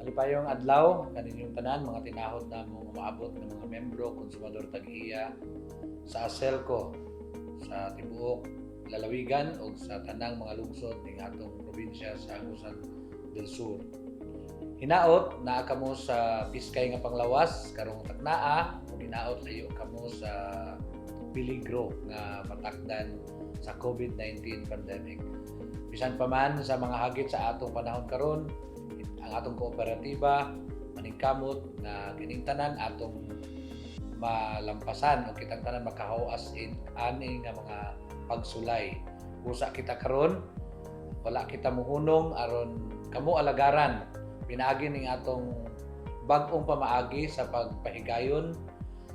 Malipayong adlaw kaninyong tanan mga tinahod namong umaabot ng mga membro konsumador tag-iya sa Aselco sa tibuok lalawigan o sa tanang mga lungsod ning atong probinsya sa Agusan del Sur. Hinaot naa kamo sa piskay nga panglawas karong taknaa ug hinaot layo kamo sa peligro nga matakdan sa COVID-19 pandemic. Bisan pa man sa mga hagit sa atong panahon karon, ang atong kooperatiba maningkamot na kining tanan atong malampasan o kitang tanan makahawas ani nga mga pagsulay. Usa kita karon, wala kita muhunong aron kamo alagaran pinaagi ning atong bag-ong pamaagi sa pagpahigayon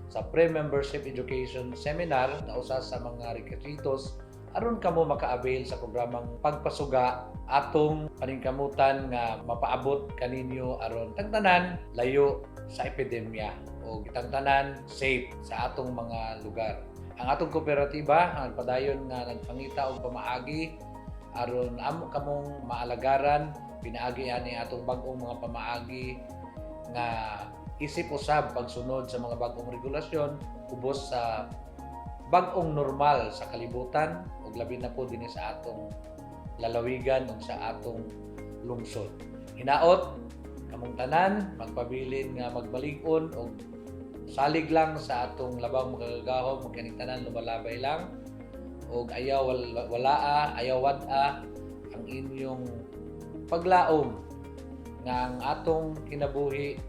sa pre-membership education seminar na usa sa mga rekisitos aron kamo maka-avail sa programang pagpasuga atong paningkamutan nga mapaabot kaninyo aron tangtanan layo sa epidemya o gitangtanan safe sa atong mga lugar. Ang atong kooperatiba ang padayon nga nagpangita og pamaagi aron amo kamong maalagaran pinaagi ani atong bag-ong mga pamaagi nga isip usab pagsunod sa mga bag-ong regulasyon ubos sa bag-ong normal sa kalibutan ug labi na po dinhi sa atong lalawigan ug sa atong lungsod. Hinaot kamong tanan magpabilin nga magbalig-on og salig lang sa atong labang magagahom magkaning tanan lumalabay lang og ayaw walaa ayaw wad-a ang inyong paglaom nga ang atong kinabuhi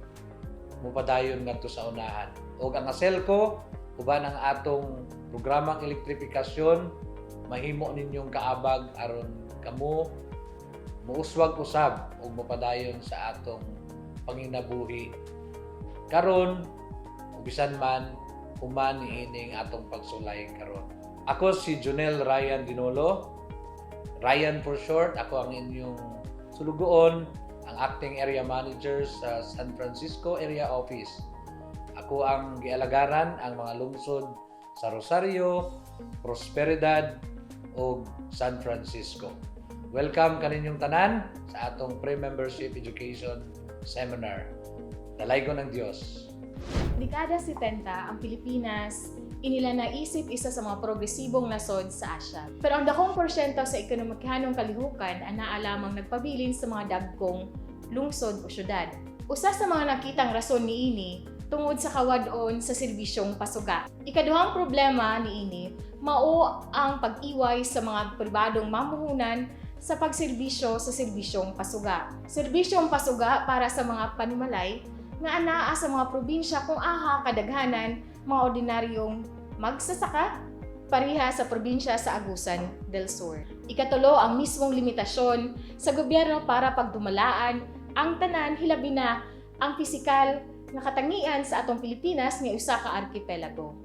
mupadayon ngadto sa unahan. Og ang Aselco uban ang atong programang elektrifikasyon mahimo ninyong kaabag aron kamo muuswag usab og mopadayon sa atong panginabuhi karon bisan man human niining atong pagsulay karon. Ako si Jonel Ryan Dinolo, Ryan for short. Ako ang inyong sulugoon, ang acting area manager sa San Francisco area office. Ako ang gialagaran ang mga lungsod sa Rosario, Prosperidad o San Francisco. Welcome kaninyong tanan sa atong pre-membership education seminar. Dalaygon ng Diyos. Dekada 70, ang Pilipinas inila naisip isa sa mga progresibong nasod sa Asya. Pero ang dakong porsyento sa ekonomikanong kalihukan ang naalamang nagpabilin sa mga dagkong lungsod o syudad. Usa sa mga nakitang rason niini tungod sa kawadon sa serbisyong pasuga. Ikaduhang problema niini mao ang pag-iway sa mga pribadong mamuhunan sa pagserbisyo sa serbisyong pasuga. Serbisyong pasuga para sa mga panimalay nga anaa sa mga probinsya kung aha kadaghanan mga ordinaryong magsasaka pareha sa probinsya sa Agusan del Sur. Ikatulo, ang mismong limitasyon sa gobyerno para pagdumalaan ang tanan hilabi na ang pisikal nga katangian sa atong Pilipinas nga usa ka arkipelago.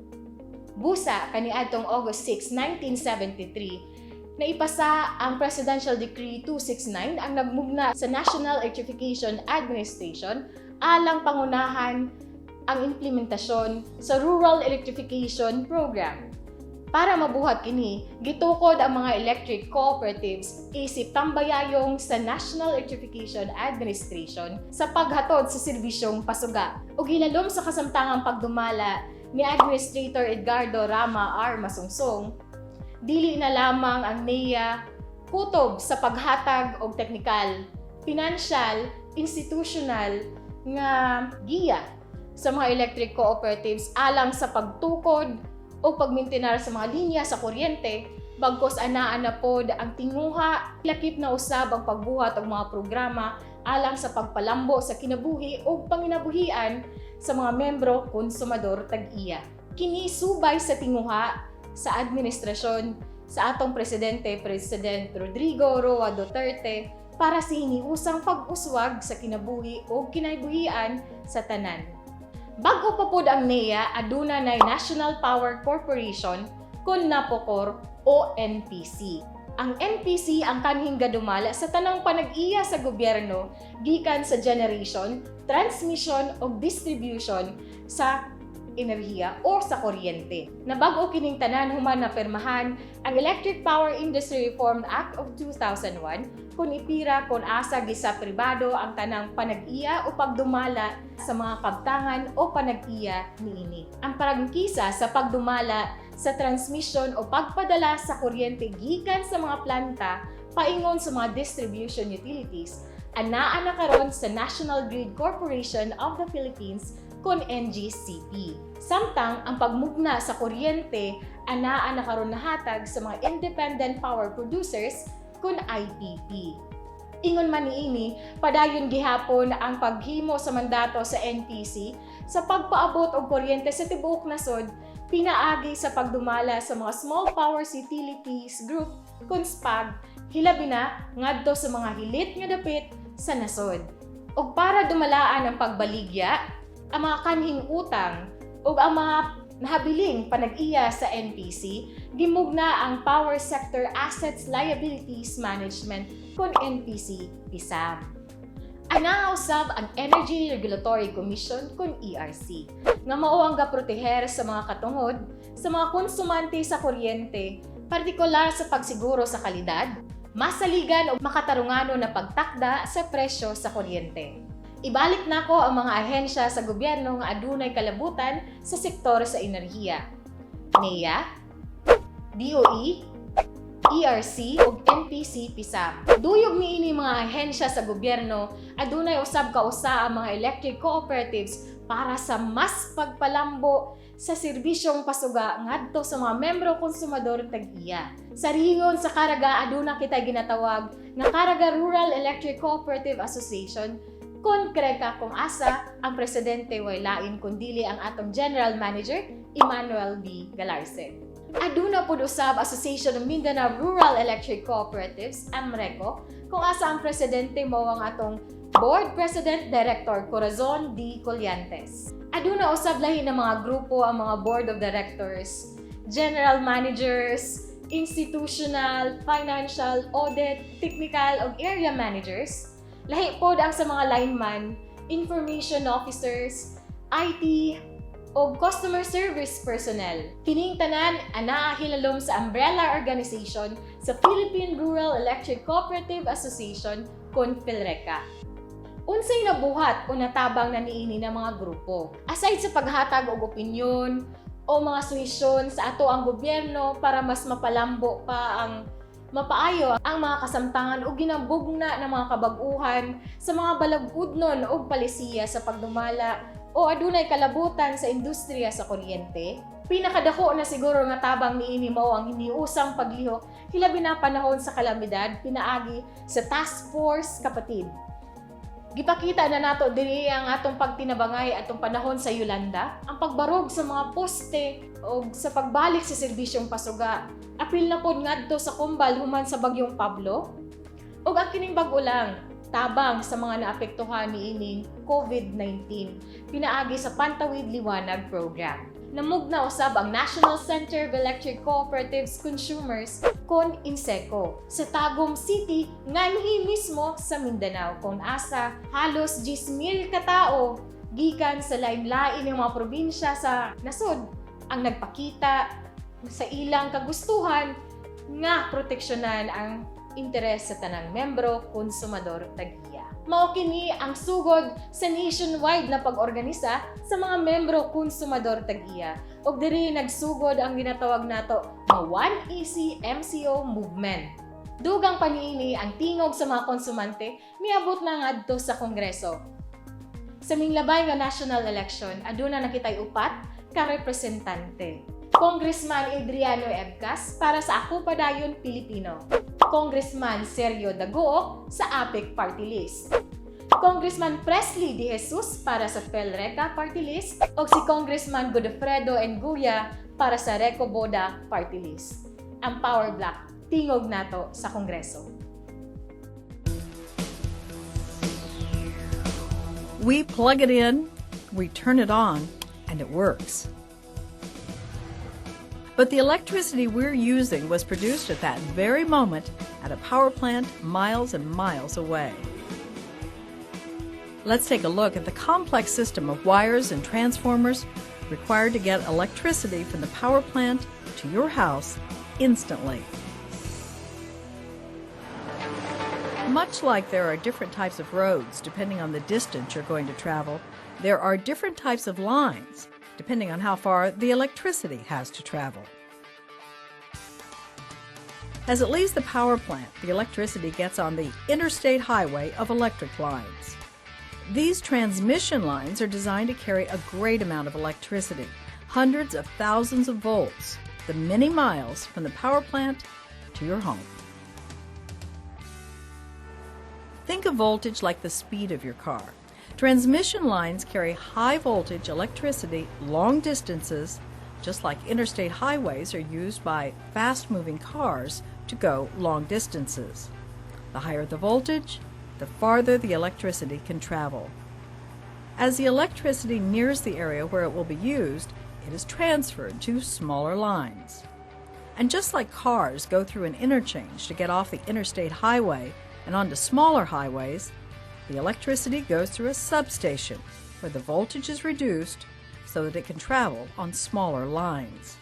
Busa kaniadtong August 6, 1973, naipasa ang Presidential Decree 269 ang nagmugna sa National Electrification Administration alang pangunahan ang implementasyon sa Rural Electrification Program. Para mabuhat kini, gitukod ang mga electric cooperatives isip tambayayong sa National Electrification Administration sa paghatod sa serbisyong pasuga ug hilalom sa kasamtangang pagdumala ni Administrator Edgardo Rama R. Masungsong, dili na lamang ang NEA kutob sa paghatag og teknikal, pinansyal, institutional nga giya sa mga electric cooperatives alang sa pagtukod o pagmintinar sa mga linya sa kuryente bagkos anaan na pod ang tinguha lakip na usab ang pagbuhat og mga programa alang sa pagpalambo sa kinabuhi o panginabuhian sa mga membro konsumador tag-iya. Kini subay sa tinguha sa administrasyon sa atong Presidente Rodrigo Roa Duterte para sa hiniusang pag-uswag sa kinabuhi o kinaibuhian sa tanan. Bago pa pod ang NEA, aduna nay National Power Corporation kun napokor o NPC. Ang NPC ang kanhing gadumala sa tanang panag-iya sa gobyerno gikan sa generation, transmission o distribution sa enerhiya o sa kuryente. Na bag-o kining tanan human na permahan ang Electric Power Industry Reform Act of 2001 kung ipira kung asa gisa pribado ang tanang panag-iya o pagdumala sa mga kabtangan o panag-iya niini. Ang parangkisa sa pagdumala sa transmission o pagpadala sa kuryente gikan sa mga planta paingon sa mga distribution utilities anaa na karon sa National Grid Corporation of the Philippines kon NGCP. Samtang ang pagmugna sa kuryente anaa na karon nahatag sa mga independent power producers kun IPP. Ingon man niini, padayon gihapon ang paghimo sa mandato sa NPC sa pagpaabot og kuryente sa tibuok nasod pinaagi sa pagdumala sa mga Small Powers Utilities Group kun SPAG hilabi na ngadto sa mga hilit nga dapit sa nasod. Og para dumalaan ang pagbaligya, ang mga kanhing utang ug ang mga nahabiling panag-iya sa NPC, gimugna ang Power Sector Assets Liabilities Management kun NPC PISAM. Anausab ang Energy Regulatory Commission kun ERC nga mao ang gaproteher sa mga katungod sa mga konsumante sa kuryente, partikular sa pagsiguro sa kalidad, masaligan o makatarungano na pagtakda sa presyo sa kuryente. Ibalik nako ang mga ahensya sa gobyerno nga adunay kalabutan sa sektor sa enerhiya. NEA, DOE, ERC ug NPC PISAM. Duyog niini mga ahensya sa gobyerno adunay usab kausa ang mga electric cooperatives para sa mas pagpalambo sa serbisyong pasuga ngadto sa mga membro konsumador tag-iya. Sa ringon sa Karaga aduna kita ginatawag nga Karaga Rural Electric Cooperative Association kun kreka kung asa ang presidente way lain kundili ang atong General Manager Emmanuel B. Galarse. Aduna pud usab Association of Mindanao Rural Electric Cooperatives AMRECO kung asa ang presidente mao ang atong Board President Director Corazon D. Collantes. Aduna usab lahi na mga grupo ang mga Board of Directors, General Managers, Institutional, Financial, Audit, Technical ug Area Managers. Lahi pod ang sa mga lineman, Information Officers, IT, o Customer Service Personnel. Kining tanan anaa hilalom sa umbrella organization sa Philippine Rural Electric Cooperative Association kon PhilReca. Unsay nabuhat o natabang na niini ng mga grupo? Aside sa paghatag og opinyon o mga suhisyon sa ato ang gobyerno para mas mapalambo pa ang mapaayo ang mga kasamtangan o ginambugna ng mga kabag-uhan sa mga balagudnon o palisiya sa pagdumala o adunay kalabutan sa industriya sa kuryente. Pinakadako na siguro nga tabang niini mao ang hiniusang paglihok hilabi na panahon sa kalamidad pinaagi sa Task Force Kapatid. Gipakita na nato diri ang atong pagtinabangay atong panahon sa Yolanda, ang pagbarog sa mga poste o sa pagbalik sa serbisyong pasuga. Apil na pod ngadto sa kumbal human sa bagyong Pablo. Ug ang kining bag-o lang tabang sa mga naapektuhan niining COVID-19 pinaagi sa Pantawid Liwanag Program. Namugna usab ang National Center of Electric Cooperatives Consumers kon INSECO sa Tagum City nganhi mismo sa Mindanao kung asa halos 10,000 katao gikan sa lain-lain ng mga probinsya sa nasod ang nagpakita sa ilang kagustuhan nga proteksyonan ang interes sa tanang membro konsumador tag-iya. Mao kini ang sugod sa nationwide na pag-organisa sa mga membro konsumador tag-iya. Og diri nagsugod ang ginatawag nato nga One Easy MCO movement. Dugang paniini ang tingog sa mga konsumante miabot na ngadto sa Kongreso. Sa minglabay nga national election, aduna nakitay upat ka representante. Congressman Adriano Ebcas para sa Ako Padayon Pilipino. Congressman Sergio Dagook sa APEC Party List. Congressman Presley De Jesus para sa PhilReca Party List o si Congressman Godofredo Enguya para sa Recoboda Party List. Ang Power Block, tingog nato sa Kongreso. We plug it in, we turn it on, and it works. But the electricity we're using was produced at that very moment at a power plant miles and miles away. Let's take a look at the complex system of wires and transformers required to get electricity from the power plant to your house instantly. Much like there are different types of roads depending on the distance you're going to travel, there are different types of lines depending on how far the electricity has to travel. As it leaves the power plant, the electricity gets on the interstate highway of electric lines. These transmission lines are designed to carry a great amount of electricity, hundreds of thousands of volts, the many miles from the power plant to your home. Think of voltage like the speed of your car. Transmission lines carry high voltage electricity long distances, just like interstate highways are used by fast-moving cars to go long distances. The higher the voltage, the farther the electricity can travel. As the electricity nears the area where it will be used, it is transferred to smaller lines. And just like cars go through an interchange to get off the interstate highway and onto smaller highways, the electricity goes through a substation where the voltage is reduced so that it can travel on smaller lines.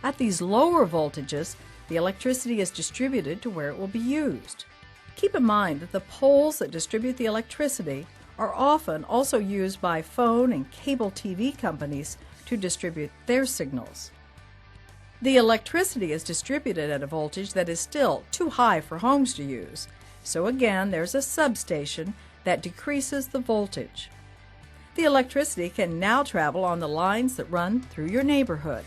At these lower voltages, the electricity is distributed to where it will be used. Keep in mind that the poles that distribute the electricity are often also used by phone and cable TV companies to distribute their signals. The electricity is distributed at a voltage that is still too high for homes to use, so again there's a substation that decreases the voltage. The electricity can now travel on the lines that run through your neighborhood.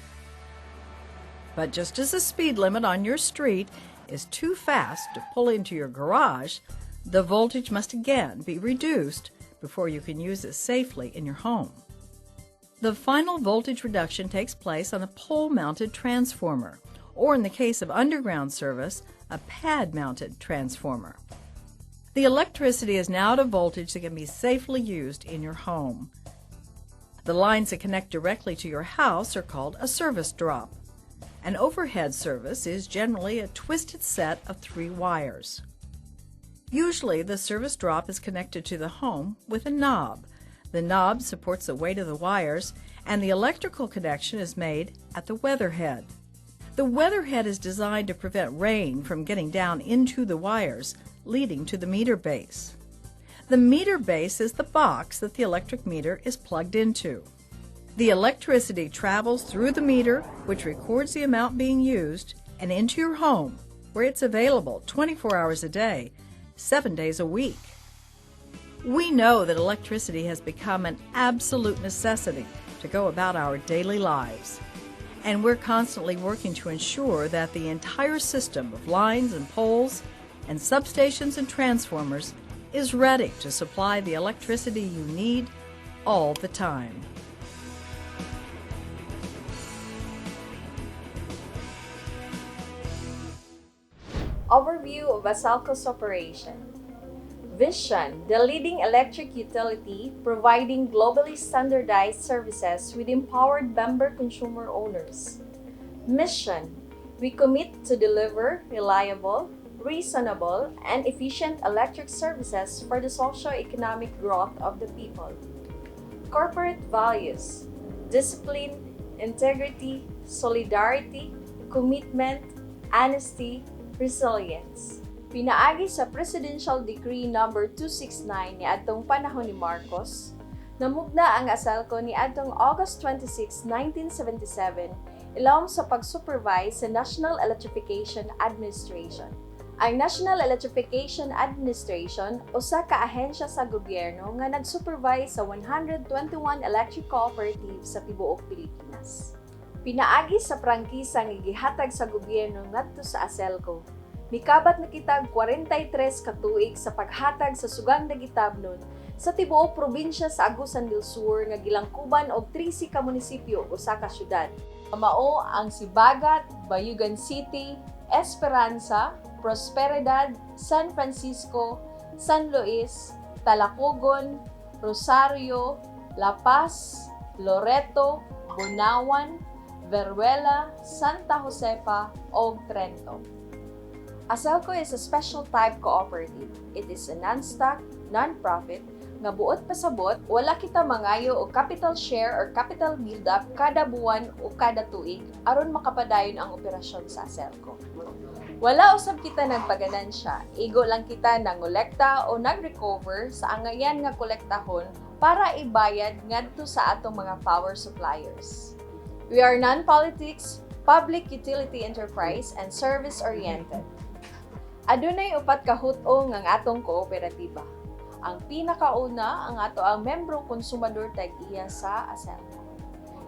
But just as the speed limit on your street is too fast to pull into your garage, the voltage must again be reduced before you can use it safely in your home. The final voltage reduction takes place on a pole-mounted transformer, or in the case of underground service, a pad-mounted transformer. The electricity is now at a voltage that can be safely used in your home. The lines that connect directly to your house are called a service drop. An overhead service is generally a twisted set of 3 wires. Usually the service drop is connected to the home with a knob. The knob supports the weight of the wires, and the electrical connection is made at the weatherhead. The weatherhead is designed to prevent rain from getting down into the wires, leading to the meter base. The meter base is the box that the electric meter is plugged into. The electricity travels through the meter, which records the amount being used, and into your home, where it's available 24 hours a day, 7 days a week. We know that electricity has become an absolute necessity to go about our daily lives, and we're constantly working to ensure that the entire system of lines and poles and substations and transformers is ready to supply the electricity you need all the time. Overview of Aselco's operation. Vision, the leading electric utility providing globally standardized services with empowered member consumer owners. Mission, we commit to deliver reliable, reasonable, and efficient electric services for the socio-economic growth of the people. Corporate values, discipline, integrity, solidarity, commitment, honesty, resilience. Pinaagi sa Presidential Decree No. 269 ni adtong panahon ni Marcos, namugna ang Aselco ni adtong August 26, 1977, ilawom sa pag-supervise sa National Electrification Administration. Ang National Electrification Administration usa ka ahensya sa gobyerno nga nag-supervise sa 121 electric cooperatives sa tibuok Pilipinas. Pinaagi sa prangkisa nga gihatag sa gobyerno ngadto sa Aselco, mikabat na kitag 43 ka tuig sa paghatag sa sugang nagitabnon sa tibuok probinsya sa Agusan del Sur nga gilangkuban og 13 ka munisipyo o usa ka syudad. Mao ang Sibagat, Bayugan City, Esperanza, Prosperidad, San Francisco, San Luis, Talacogon, Rosario, La Paz, Loreto, Bunawan, Veruela, Santa Josepa, o Trento. Aselco is a special type cooperative. It is a non-stock, non-profit, nga buot pasabot wala kita mangayo og capital share or capital build up kada buwan o kada tuig aron makapadayon ang operasyon sa Aselco. Wala usab kita nagpaganansya, igo lang kita nangolekta o nag-recover sa angayan nga kolektahon para ibayad ngadto sa atong mga power suppliers. We are non-politics, public utility enterprise, and service-oriented. Adunay upat ka hut-o ang atong kooperatiba. Ang pinakauna ang ato ang membro konsumador tag-iya sa Aselco.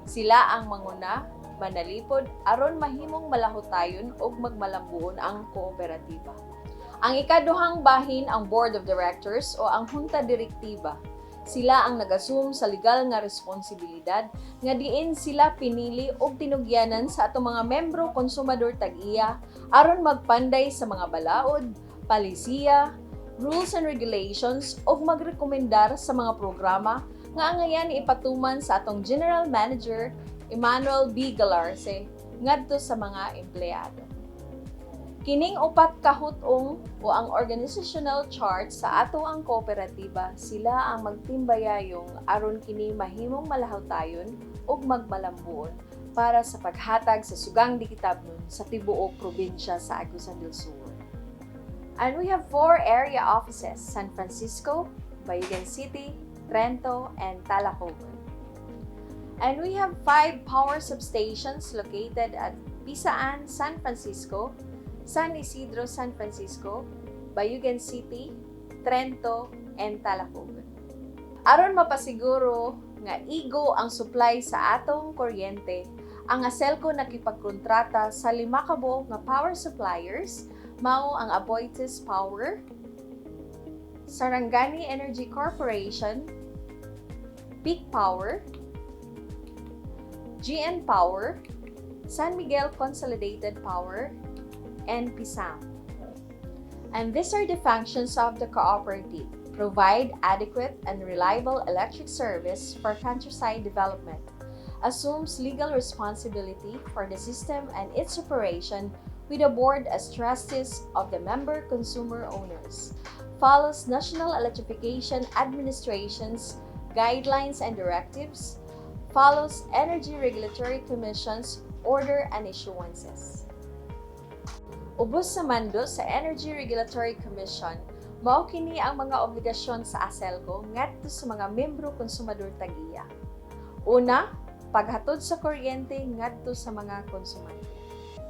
Sila ang manguna, manalipod aron mahimong malahutayon og magmalambuon ang kooperatiba. Ang ikaduhang bahin ang board of directors o ang junta direktiba. Sila ang nag-assume sa legal nga responsibilidad nga diin sila pinili og tinugyanan sa atong mga membro konsumador tag-iya aron magpanday sa mga balaod, palisiya, rules and regulations ug magrekomendar sa mga programa nga angayan ipatuman sa atong General Manager Emmanuel B. Galarce ngadto sa mga empleyado. Kining upat ka hut-ong o ang organizational chart sa ato ang kooperatiba, sila ang magtimbayayong aron kini mahimong malahutayon ug magmalambuon para sa paghatag sa sugang dikitabnon sa tibuok probinsya sa Agusan del Sur. And we have 4 area offices: San Francisco, Bayugan City, Trento, and Talacoban. And we have 5 power substations located at Pisaan, San Francisco, San Isidro, San Francisco, Bayugan City, Trento, and Talacoban. Aron mapasiguro nga igo ang supply sa atong kuryente, ang Aselco nakipagkontrata sa 5 ka buok nga power suppliers, mao ang Aboitiz Power, Sarangani Energy Corporation, Peak Power, GN Power, San Miguel Consolidated Power, and Pisang. And these are the functions of the cooperative: provide adequate and reliable electric service for countryside development, assumes legal responsibility for the system and its operation with the board as trustees of the member consumer owners, follows National Electrification Administration's guidelines and directives, follows Energy Regulatory Commission's order and issuances. Ubos sa mando sa Energy Regulatory Commission, mao kini ang mga obligasyon sa Aselco ngadto sa mga membro konsumador tag-iya. Una, paghatod sa kuryente ngadto sa mga konsumante.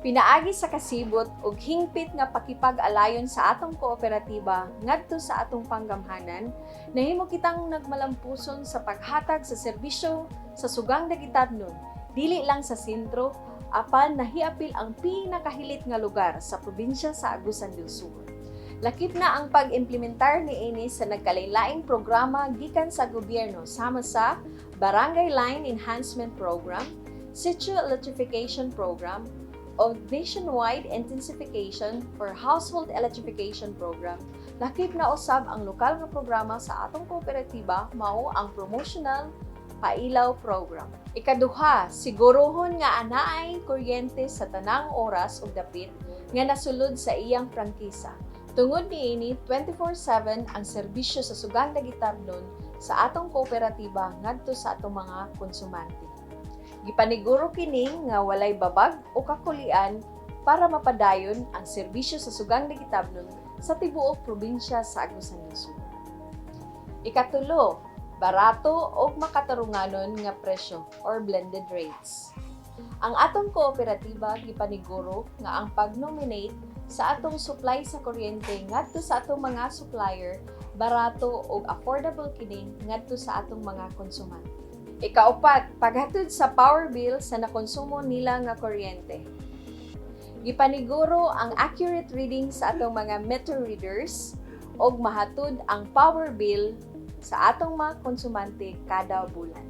Pinaagi sa kasibot ug hingpit nga pakipag-alayon sa atong kooperatiba ngadto sa atong panggamhanan, nahimo kitang nagmalampuson sa paghatag sa serbisyo sa sugang dakitabnon, dili lang sa sentro, apan nahiapil ang pinakahilit nga lugar sa probinsya sa Agusan del Sur. Lakip na ang pag-implementar niini sa nagkalain-laing programa gikan sa gobyerno sama sa Barangay Line Enhancement Program, Sitio Electrification Program, o Nationwide Intensification for Household Electrification Program. Lakip na usab ang lokal nga programa sa atong kooperatiba, mao ang Promotional Pailaw Program. Ikaduha, siguruhon nga anaay kuryente sa tanang oras ug dapit nga nasulod sa iyang prangkisa. Tungod niini 24/7 ang serbisyo sa sugang dagitabnon sa atong kooperatiba ngadto sa atong mga konsumante. Gipaniguro kini nga walay babag o kakulian para mapadayon ang serbisyo sa sugang dagitabnon sa tibuok probinsya sa Agusan del Sur. Ikatulo, barato o makatarunganon nga presyo or blended rates. Ang atong kooperatiba gipaniguro nga ang pag-nominate sa atong supply sa kuryente ngadto sa atong mga supplier barato o affordable kini ngadto sa atong mga konsumante. Ikaupat, paghatod sa power bill sa nakonsumo nila nga kuryente. Gipaniguro ang accurate reading sa atong mga meter readers og mahatod ang power bill sa atong mga konsumante kada bulan.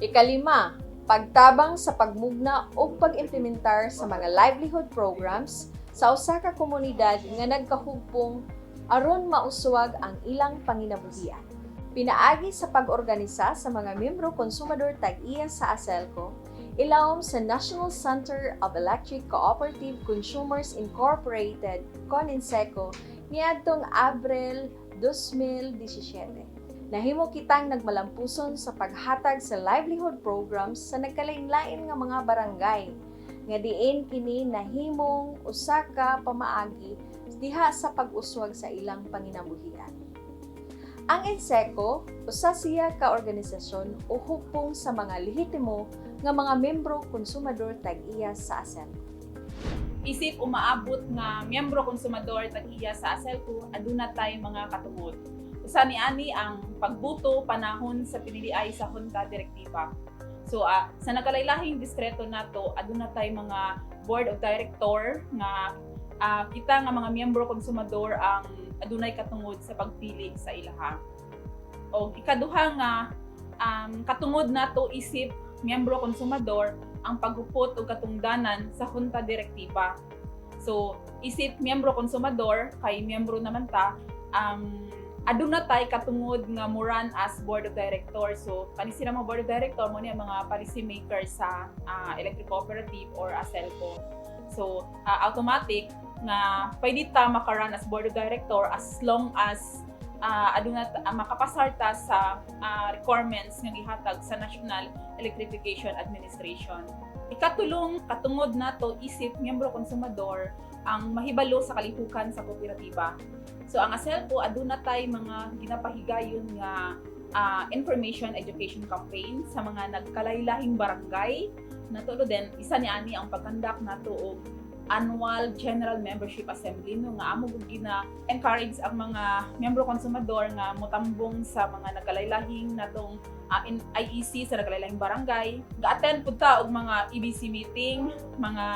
Ikalima, pagtabang sa pagmugna o pag-implementar sa mga livelihood programs sa usa ka komunidad nga nagkahugpong aron mauswag ang ilang panginabuhian. Pinaagi sa pag-organisa sa mga membro konsumador tag-iya sa Aselco, ilawom sa National Center of Electric Cooperative Consumers Incorporated, CONINSECO, niadtong Abril 2017. Nahimo kitang nagmalampuson sa paghatag sa livelihood programs sa nagkalain-lain nga mga barangay, nga diin kini nahimong usa ka pamaagi diha sa pag-uswag sa ilang panginabuhian. Ang Aselco, usa siya ka organisasyon o hukpong sa mga lehitimo nga mga membro konsumador tag-iya sa Aselco. Isip umaabot nga miyembro konsumador tag-iya sa Aselco, aduna tay mga katungod. Usa niani ang pagbuto panahon sa piniliay sa Junta Direktiba. So sa nagkalaylahing diskreto nato, aduna tay mga board of director nga kita nga mga miyembro konsumador ang adunay katungod sa pagpili sa ilaha. O ikaduha nga katungod nato isip miyembro konsumador ang paghupot og katungdanan sa Junta Direktiba. So isip miyembro konsumador kay miyembro naman ta aduna tay katungod nga moran as board of director. So kani sila mga board of director mo niya mga policy makers sa electric cooperative or Aselco. So automatic nga pwede ta makaran as board of director as long as aduna makapasarta sa requirements nga gihatag sa National Electrification Administration. Ikatulong katungod nato isip miyembro konsumador ang mahibalo sa kalihukan sa kooperatiba. So ang Aselco aduna tay mga ginapahigayon nga information education campaign sa mga nagkalaylahing barangay. Natulo din isa niani ang pagkandak nato og annual General Membership Assembly no nga amo gud gina-encourage ang mga miyembro konsumador nga motambong sa mga nagkalaylahing natong IEC sa nagkalaylahing barangay. Ga-attend pud ta og mga EBC meeting, mga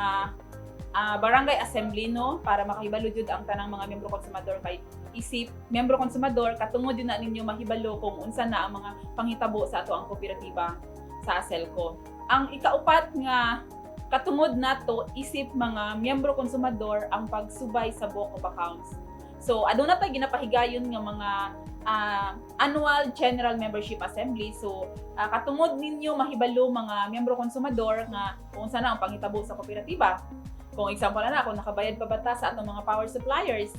barangay assembly no para makahibalo jud ang tanang mga miyembro konsumador kay isip miyembro konsumador katungod din na ninyo mahibalo kung unsa na ang mga panghitabo sa ato ang kooperatiba sa Aselco. Ang ikaupat nga katungod nato isip mga miyembro konsumador ang pagsubay sa book of accounts. So aduna tay ginapahigayon nga mga annual General Membership Assembly. So katungod ninyo mahibalo mga miyembro konsumador nga kung unsa na ang panghitabo sa kooperatiba. Kung example na kung nakabayad pa ba ta sa atong mga power suppliers,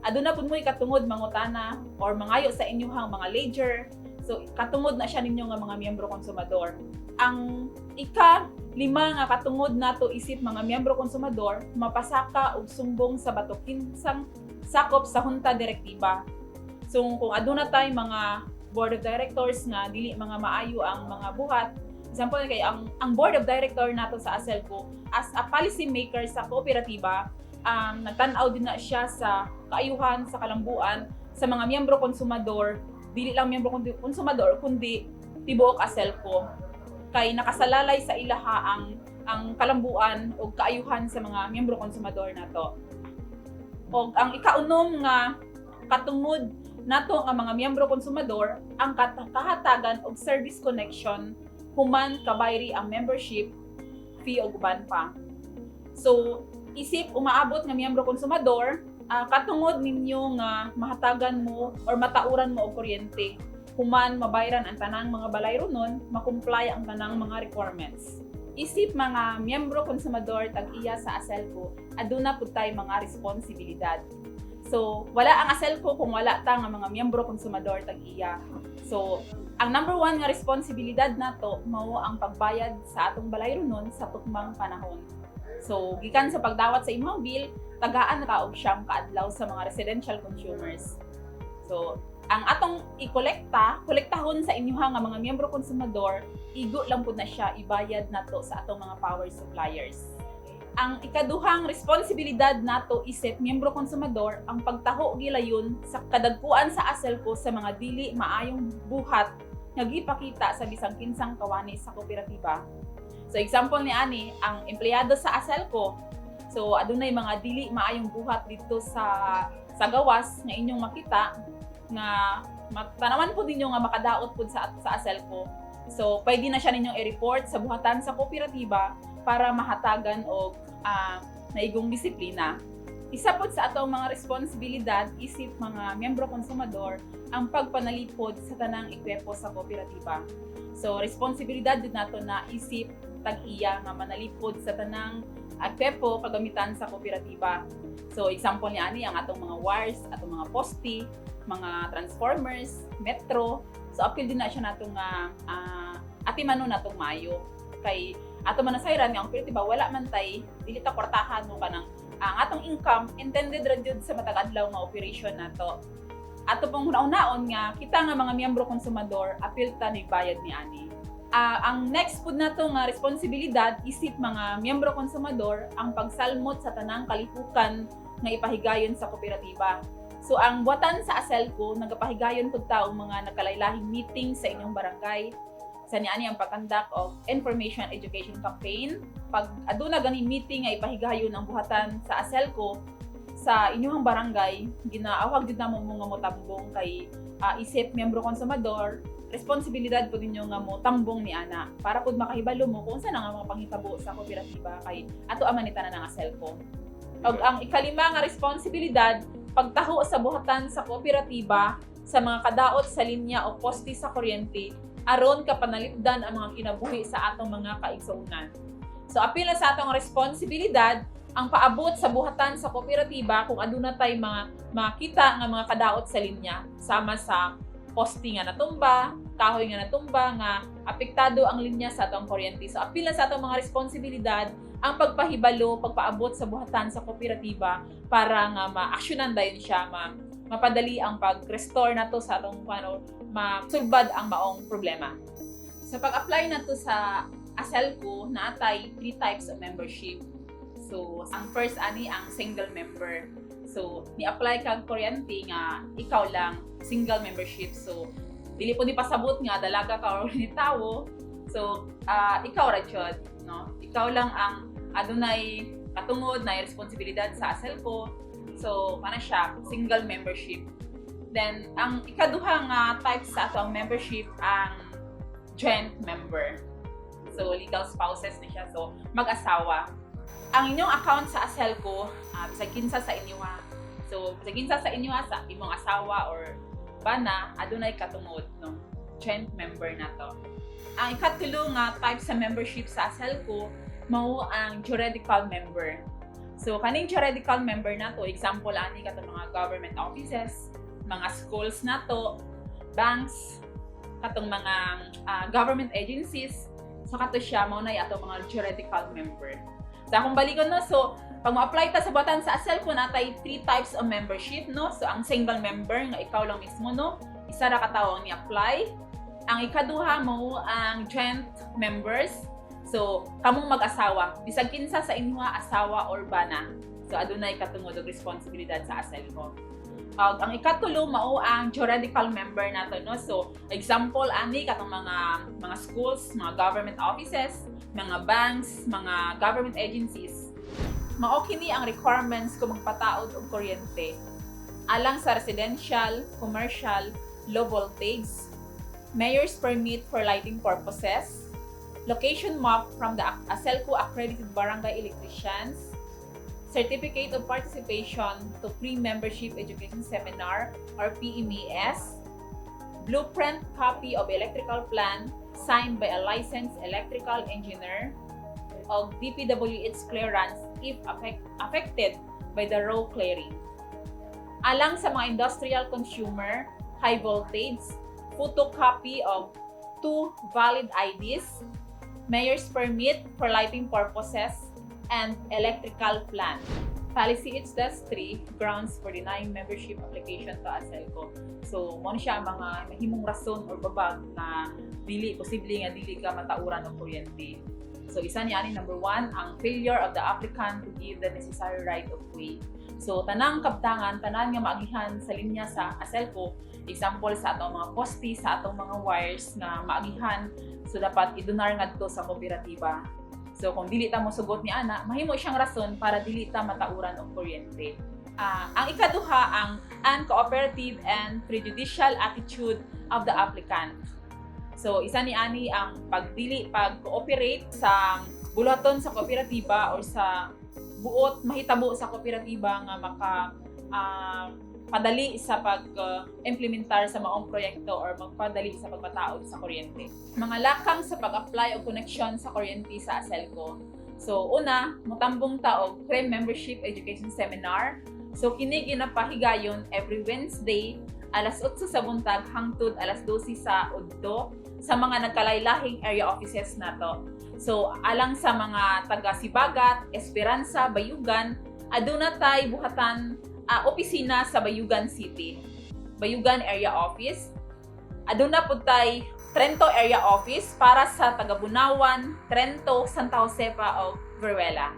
aduna pud mo katungod mangutana or mangayo sa inyong mga ledger. So katungod na siya ninyo nga mga miyembro konsumador. Ang ika-lima nga katungod nato isip mga miyembro konsumador mapasaka og sumbong sa batukinsang sakop sa Junta Direktiba. So kung aduna tay mga board of directors nga dili mga maayo ang mga buhat, example kay ang board of director nato sa Aselco as a policy maker sa kooperatiba, nagtan-aw din na siya sa kaayuhan sa kalambuan sa mga miyembro konsumador, dili lang miyembro konsumador kundi tibuok Aselco. Kay nakasalalay sa ilaha ang kalambuan o kaayuhan sa mga miyembro konsumador nato. O ang ikaunom nga katungod nato nga mga miyembro konsumador ang kahatagan og service connection human kabayri ang membership fee og uban pa. So isip umaabot nga miyembro konsumador katungod ninyo nga mahatagan mo or matauran mo og kuryente human mabayaran ang tanang mga balayro nun, makumply ang tanang mga requirements. Isip mga miyembro konsumador tag-iya sa Aselco, aduna pud tay mga responsibilidad. So, wala ang Aselco kung wala ta nga mga miyembro konsumador tag-iya. So, ang number one nga responsibilidad nato mao ang pagbayad sa atong balayro nun sa tukmang panahon. So, gikan sa pagdawat sa imong bill, tagaan ka og siyam ka adlaw sa mga residential consumers. So, ang atong kolektahon sa inyuha nga mga miyembro konsumador, igo lang pud na siya ibayad nato sa atong mga power suppliers. Ang ikaduhang responsibilidad nato isip miyembro konsumador ang pagtaho gilayon sa kadagkuan sa Aselco sa mga dili maayong buhat nga gipakita sa bisang kinsang kawani sa kooperatiba. So example ni ani ang empleyado sa Aselco. So adunay mga dili maayong buhat dito sa gawas nga inyong makita nga tanawan po ninyo nga makadaot po sa Aselco. So, pwede na siya ninyong i-report sa buhatan sa kooperatiba para mahatagan og naigong disiplina. Isa po sa atong mga responsibilidad isip mga miyembro konsumador ang pagpanalipod sa tanang ekwepo sa kooperatiba. So, responsibilidad din nato na isip tag-iya nga manalipod sa tanang agpepo kagamitan sa kooperatiba. So example ni ani ang atong mga wires, atong mga poste, mga transformers, metro. So apil din na siya natong atimanon natong maayo. Kay ato man nasayran nga ang kooperatiba wala man tay dili ta kwartahan mo kanang ang atong income intended ra jud sa matag adlaw nga operation nato. Ato pong una-unaon nga kita nga mga miyembro konsumador apil ta ni bayad ni ani. Ang next pud nato nga responsibilidad isip mga miyembro konsumador ang pagsalmot sa tanang kalihukan nga ipahigayon sa kooperatiba. So ang buhatan sa Aselco nagapahigayon pud ta og mga nagkalaylahing meeting sa inyong barangay. Sa niani ang pag-conduct of information education campaign. Pag aduna gani meeting nga ipahigayon ang buhatan sa Aselco sa inyong barangay, ginaawag jud namo mga motambong kay isip miyembro konsumador, responsibilidad po ninyo nga mo tambong ni ana para pud makahibalo mo kung saan nga mga panghitabo sa kooperatiba kay ato amanita na ng Aselco. Og ang ikalima nga responsibilidad pagtaho sa buhatan sa kooperatiba sa mga kadaot sa linya o poste sa kuryente aron kapanalipdan ang mga kinabuhi sa atong mga kaigsuonan. So apil na sa atong responsibilidad ang paabot sa buhatan sa kooperatiba kung aduna tay mga makita nga mga kadaot sa linya sama sa poste nga natumba, kahoy nga natumba nga apektado ang linya sa atong kuryente. So apil na sa atong mga responsibilidad ang pagpahibalo, pagpaabot sa buhatan sa kooperatiba para nga ma-aksyonan dayon siya, mapadali ang pag-restore nato sa atong masulbad ang maong problema. Sa pag-apply nato sa Aselco, naatay 3 types of membership. So, ang first ani ang single member. So, ni-apply kag kuryente nga ikaw lang single membership. So, dili po ni pasabot nga dalaga ka or ni tawo. So, ikaw ra jud, no? Ikaw lang ang adunay katungod na responsibilidad sa Aselco. So, kana siya single membership. Then, ang ikaduha nga type sa atong membership ang joint member. So, legal spouses na siya. So, mag-asawa. Ang inyong account sa Aselco, bisag kinsa sa inyo ha. So, bisag kinsa sa inyo ha, sa imong asawa or bana, adunay katungod, no? Joint member na to. Ang ikatulo nga type sa membership sa Aselco, mao ang juridical member. So, kaning juridical member na to, example ani katong mga government offices, mga schools na to, banks, katong mga government agencies. So, kato siya, mao na ato mga juridical member. Sa akong balikan no, so pag ma-apply ta sa buhatan sa Aselco natay 3 types of membership no. So ang single member nga ikaw lang mismo no, isa ra ka tawo ang ni-apply. Ang ikaduha mo ang joint members. So kamong mag-asawa, bisag kinsa sa inyo asawa or bana. So adunay katungod og responsibilidad sa Aselco. Ang ikatulo mao ang juridical member nato no. So example ani katong mga schools, mga government offices, mga banks, mga government agencies. Mao kini ang requirements kung magpataod og kuryente alang sa residential, commercial, low voltage, mayor's permit for lighting purposes, location map from the Aselco accredited barangay electricians, certificate of participation to pre-membership education seminar or PMES, blueprint copy of electrical plan signed by a licensed electrical engineer, of DPWH clearance if affected by the row clearing. Alang sa mga industrial consumer, high voltage, photocopy of 2 valid IDs, mayor's permit for lighting purposes, and electrical plan. Policy H-3 grounds for denying membership application to Aselco. So, mo siya ang mga mahimong rason or babag na posible nga dili ka matauran ng kuryente. So, isa niya ni number 1, ang failure of the applicant to give the necessary right of way. So, tanang kabtangan, tanan nga maagihan sa linya sa Aselco, example sa atong mga poste, sa atong mga wires na maagihan, so dapat idonar ngadto sa kooperatiba. So kung dili ta mo sugot ni ana, mahimo siyang rason para dili ta matauran og kuryente. Ang ikaduha ang uncooperative and prejudicial attitude of the applicant. So isa ni ani ang pag-cooperate sa bulaton sa kooperatiba or sa buot mahitabo sa kooperatiba nga padali sa pag-implementar sa maong proyekto or magpadali sa pagpataod sa kuryente. Mga lakang sa pag-apply o connection sa kuryente sa Aselco. So una, motambong ta og PREM membership education seminar. So kini ginapahigayon every Wednesday alas 8 sa buntag hangtod alas 12 sa udto sa mga nagkalaylahing area offices nato. So alang sa mga taga Sibagat, Esperanza, Bayugan, aduna tay buhatan opisina sa Bayugan City. Bayugan area office. Aduna pud tay Trento area office para sa taga Bunawan, Trento, Santa Josepa ug Veruela.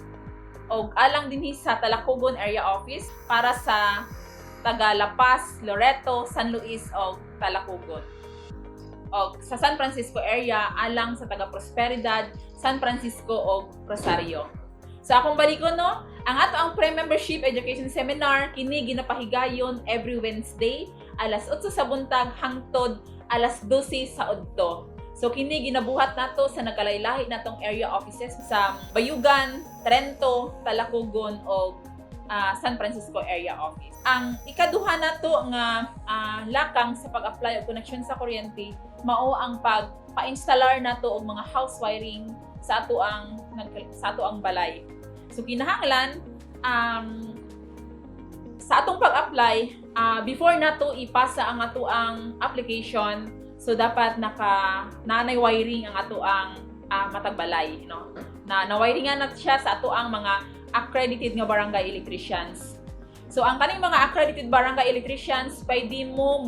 Og alang dinhi sa Talacogon area office para sa taga La Paz, Loreto, San Luis ug Talacogon. Og sa San Francisco area alang sa taga Prosperidad, San Francisco ug Rosario. So akong balikon no, ang ato ang pre-membership education seminar kini ginapahigayon every Wednesday alas 8 sa buntag hangtod alas 12 sa udto. So kini ginabuhat nato sa nagkalaylahi natong area offices sa Bayugan, Trento, Talacogon o San Francisco area office. Ang ikaduha nato nga lakang sa pag-apply og connection sa kuryente mao ang pagpa-installer nato og mga house wiring sa ato ang balay. So kinahanglan sa atong pag-apply before nato ipasa ang ato ang application, so dapat nanay wiring ang ato ang matag balay, no? Na-wiringan nato siya sa ato ang mga accredited nga barangay electricians. So ang kaning mga accredited barangay electricians pwede mo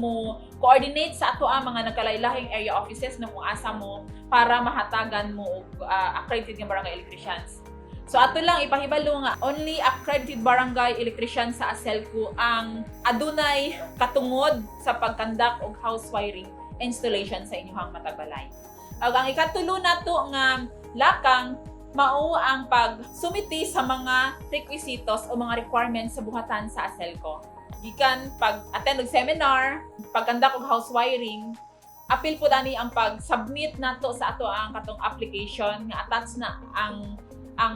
coordinate sa ato ang mga nagkalaylahing area offices na kung asa mo para mahatagan mo og accredited nga barangay electricians. So ato lang ipahibalo nga only accredited barangay electrician sa Aselco ang adunay katungod sa pagkandak og house wiring installation sa inyong matabalay. Ug ang ikatulo nato nga lakang mao ang pagsumiti sa mga requisitos o mga requirements sa buhatan sa Aselco. Gikan pag-attend og seminar, pagkandak og house wiring, apil po dani ang pag-submit nato sa ato ang katong application nga attach na ang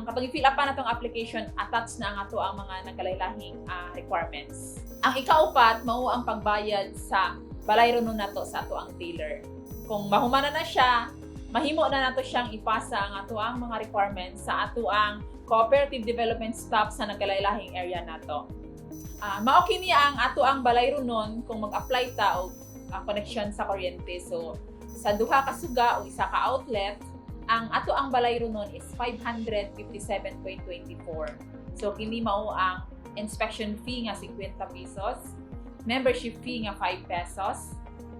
kapag i-fill up pa natong application, attached na ang ato ang mga nagkalaylahing requirements. Ang ikaupat, mao ang pagbayad sa balayron nato sa ato ang dealer. Kung mahumana na siya, mahimo na nato siyang ipasa ang ato ang mga requirements sa ato ang cooperative development staff sa nagkalaylahing area nato. Mao kini ang ato ang balayron kung mag-apply ta og connection sa kuryente. So sa duha ka suga o isa ka outlet, ang ato ang balayron is 557.24. So kini mao ang inspection fee nga 50 pesos, membership fee nga 5 pesos,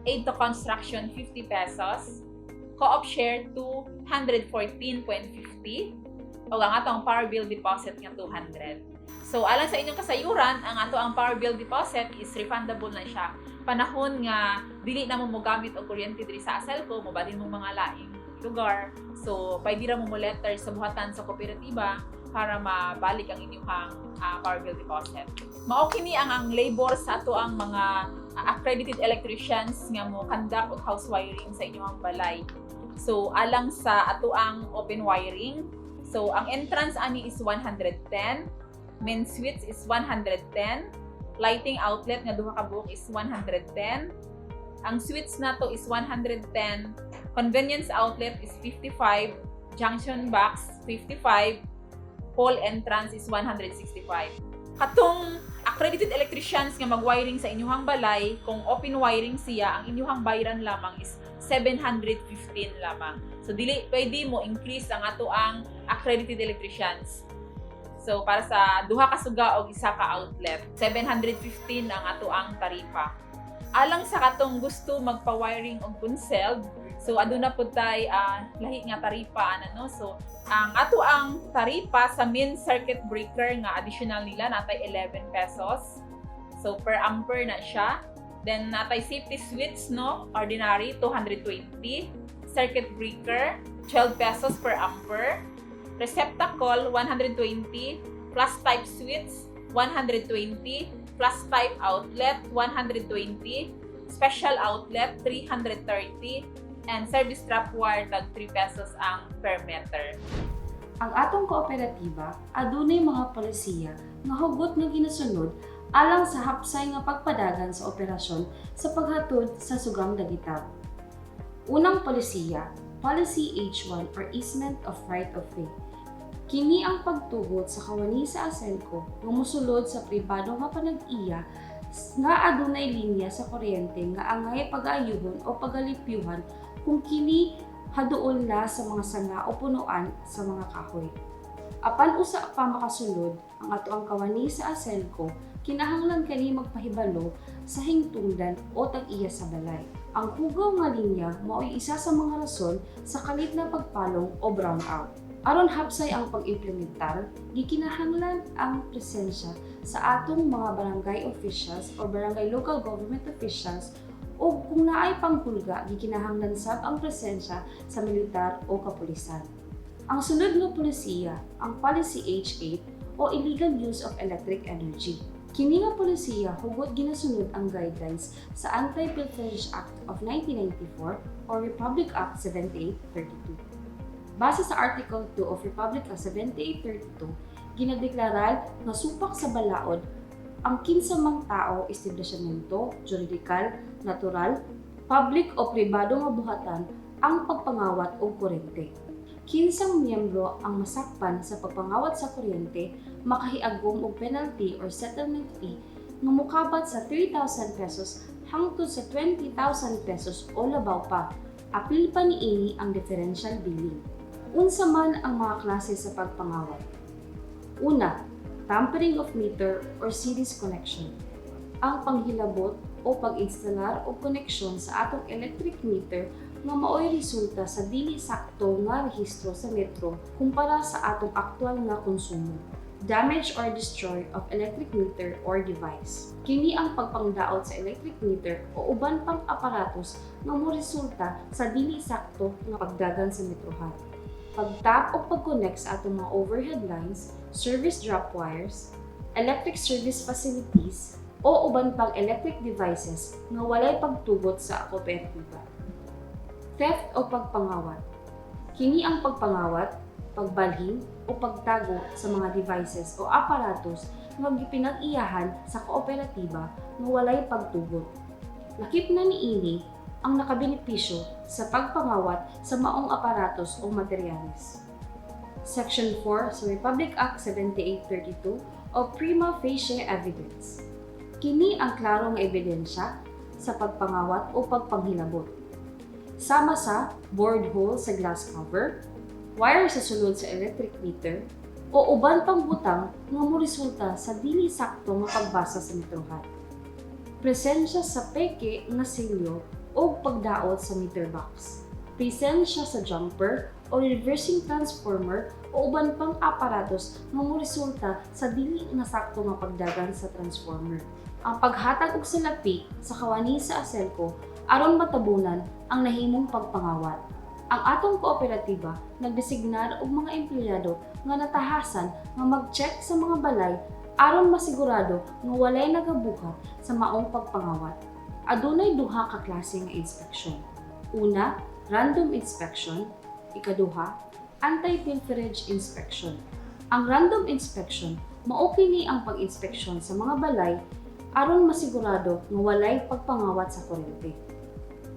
aid to construction 50 pesos, co-op share 214.50, o ang ato ang power bill deposit nga 200. So alang sa inyong kasayuran, ang ato ang power bill deposit is refundable na siya. Panahon nga dili na mo mogamit og kuryente diri sa Aselco, mobalhin mo mga laing lugar. So, pwede ra mo letter sa buhatan sa kooperatiba para mabalik ang inyong power bill deposit. Mao kini ang labor sa ato ang mga accredited electricians nga mo conduct og house wiring sa inyong balay. So, alang sa ato ang open wiring, so ang entrance ani is 110, main switch is 110, lighting outlet nga duha ka buok is 110, ang switch nato is 110, convenience outlet is 55, junction box 55, pole entrance is 165. Katong accredited electricians nga mag-wiring sa inyong balay, kung open wiring siya, ang inyong bayaran lamang is 715 lamang. So dili pwede mo increase ang ato ang accredited electricians. So para sa duha ka suga o isa ka outlet, 715 ang ato ang taripa. Alang sa katong gusto magpa-wiring og conseld, so aduna pud tay lahi nga taripa no. So ang ato ang taripa sa main circuit breaker nga additional nila natay 11 pesos. So per ampere na siya. Then natay safety switch no, ordinary 220, circuit breaker 12 pesos per ampere, receptacle 120, plus type switch 120, plus type outlet 120, special outlet 330, and service trap wire tag 3 pesos ang per meter. Ang atong kooperatiba adunay mga polisiya nga hugot nga ginasunod alang sa hapsay nga pagpadagan sa operasyon sa paghatod sa sugang dagitaw. Unang polisiya, Policy H1 or Easement of Right of Way. Kini ang pagtugot sa kawani sa Aselco nga mosulod sa pribado nga panag-iya nga adunay linya sa kuryente nga angay pag-ayuhon o pagalipyuhan kung kini haduol na sa mga sanga o punuan sa mga kahoy. Apan usa pa makasulod ang atoang kawani sa Aselco, kinahanglan kani magpahibalo sa hingtungdan o tag-iya sa balay. Ang hugaw nga linya mao'y isa sa mga rason sa kalit na pagpalong o brownout. Aron hapsay ang pag-implementar, gikinahanglan ang presensya sa atong mga barangay officials o barangay local government officials o kung naay panghulga, gikinahanglan sab ang presensya sa militar o kapulisan. Ang sunod nga polisiya, ang Policy H8 o Illegal Use of Electric Energy. Kini nga polisiya hugot ginasunod ang guidelines sa Anti-Pilferage Act of 1994 o Republic Act 7832. Base sa Article 2 of Republic Act 7832, ginadeklarar nga supak sa balaod ang kinsamang tao, establishmento, juridikal, natural, public o pribado nga buhatan ang pagpangawat o kuryente. Kinsang miyembro ang masakpan sa pagpangawat sa kuryente makahiagom og penalty or settlement fee nga mokabat sa 3,000 pesos hangtod sa 20,000 pesos o labaw pa. Apil pa niini ang differential billing. Unsa man ang mga klase sa pagpangawat? Una, tampering of meter or series connection. Ang panghilabot o pag-instalar o koneksyon sa atong electric meter nga mao'y resulta sa dili sakto nga rehistro sa metro kumpara sa atong aktual nga konsumo. Damage or destroy of electric meter or device. Kini ang pagpangdaot sa electric meter o uban pang aparatos nga moresulta sa dili sakto nga pagdagan sa metrohan. Pagtap o pag-connect sa atong mga overhead lines, service drop wires, electric service facilities, o uban pang electric devices nga walay pagtugot sa kooperatiba. Theft o pagpangawat. Kini ang pagpangawat, pagbalhin o pagtago sa mga devices o aparatos nga gipinag-iyahan sa kooperatiba nga walay pagtugot. Lakip na niini ang nakabenepisyo sa pagpangawat sa maong aparatos o materyales. Section 4 sa Republic Act 7832 o Prima Facie Evidence. Kini ang klaro nga ebidensya sa pagpangawat o pagpanghilabot. Sama sa board hole sa glass cover, wire sa sulod sa electric meter, o uban pang butang nga moresulta sa dili sakto nga pagbasa sa metrohan. Presensya sa peke nga selyo o pagdaot sa meter box. Presensya sa jumper o reversing transformer o uban pang aparatos nga moresulta sa dili nga sakto nga pagdagan sa transformer. Ang paghatag og salapi sa kawani sa Aselco aron matabunan ang nahimong pagpangawat. Ang atong kooperatiba nagdesignar og mga empleyado nga natahasan nga mag-check sa mga balay aron masigurado nga walay nagabuhat sa maong pagpangawat. Adunay duha ka klase nga inspeksyon. Una, random inspection. Ikaduha, anti-pilferage inspection. Ang random inspection mao kini ang pag-inspeksyon sa mga balay aron masigurado nga walay pagpangawat sa kuryente.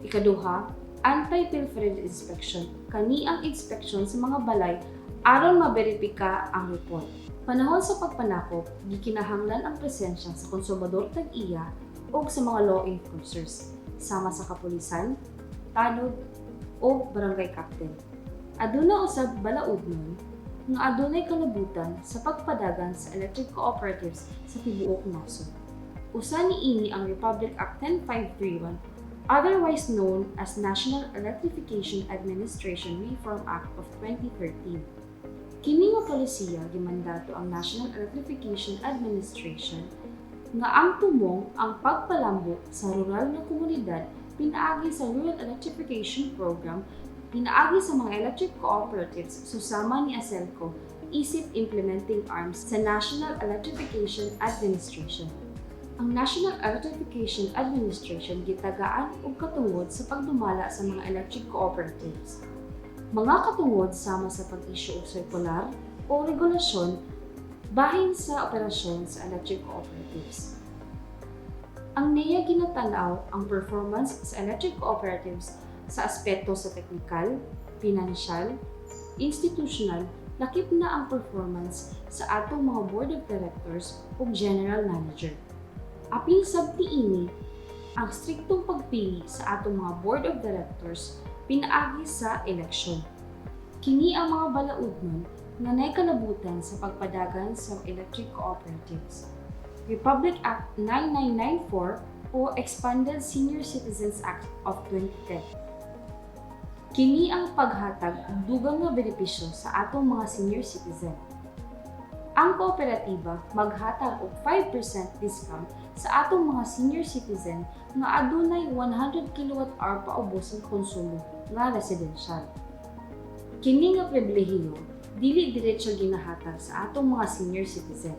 Ikaduha, anti-pilferage inspection. Kani ang inspeksyon sa mga balay aron maberipika ang report. Panahon sa pagpanakop, gikinahanglan ang presensya sa konsumador tag-iya o sa mga law enforcers, sama sa kapulisan, tanod, o barangay captain. Aduna usab balaudnon nga adunay kalabutan sa pagpadagan sa electric cooperatives sa tibuok nasod. Usa niini ang Republic Act 10531, otherwise known as National Electrification Administration Reform Act of 2013. Kini nga polisiya gimandato ang National Electrification Administration nga ang tumong ang pagpalambo sa rural nga komunidad pinaagi sa Rural Electrification Program, pinaagi sa mga electric cooperatives susama ni Aselco isip implementing arms sa National Electrification Administration. Ang National Electrification Administration gitagaan og katungod sa pagdumala sa mga electric cooperatives. Mga katungod sama sa pag-issue og circular o regulasyon bahin sa operasyon sa electric cooperatives. Ang NEA ginatanaw ang performance sa electric cooperatives sa aspeto sa technical, financial, institutional, lakip na ang performance sa atong mga board of directors ug general manager. Apil sab niini ang striktong pagpili sa atong mga board of directors pinaagi sa eleksyon. Kini ang mga balaudnon nga naikalabutan sa pagpadagan sa electric cooperatives. Republic Act 9994 o Expanded Senior Citizens Act of 2010. Kini ang paghatag og dugang nga benepisyo sa atong mga senior citizen. Ang kooperatiba maghatag og 5% discount sa atong mga senior citizen nga adunay 100 kWh paubos nga konsumo nga residential. Kini nga pribilehiyo dili diretso ginahatag sa atong mga senior citizen.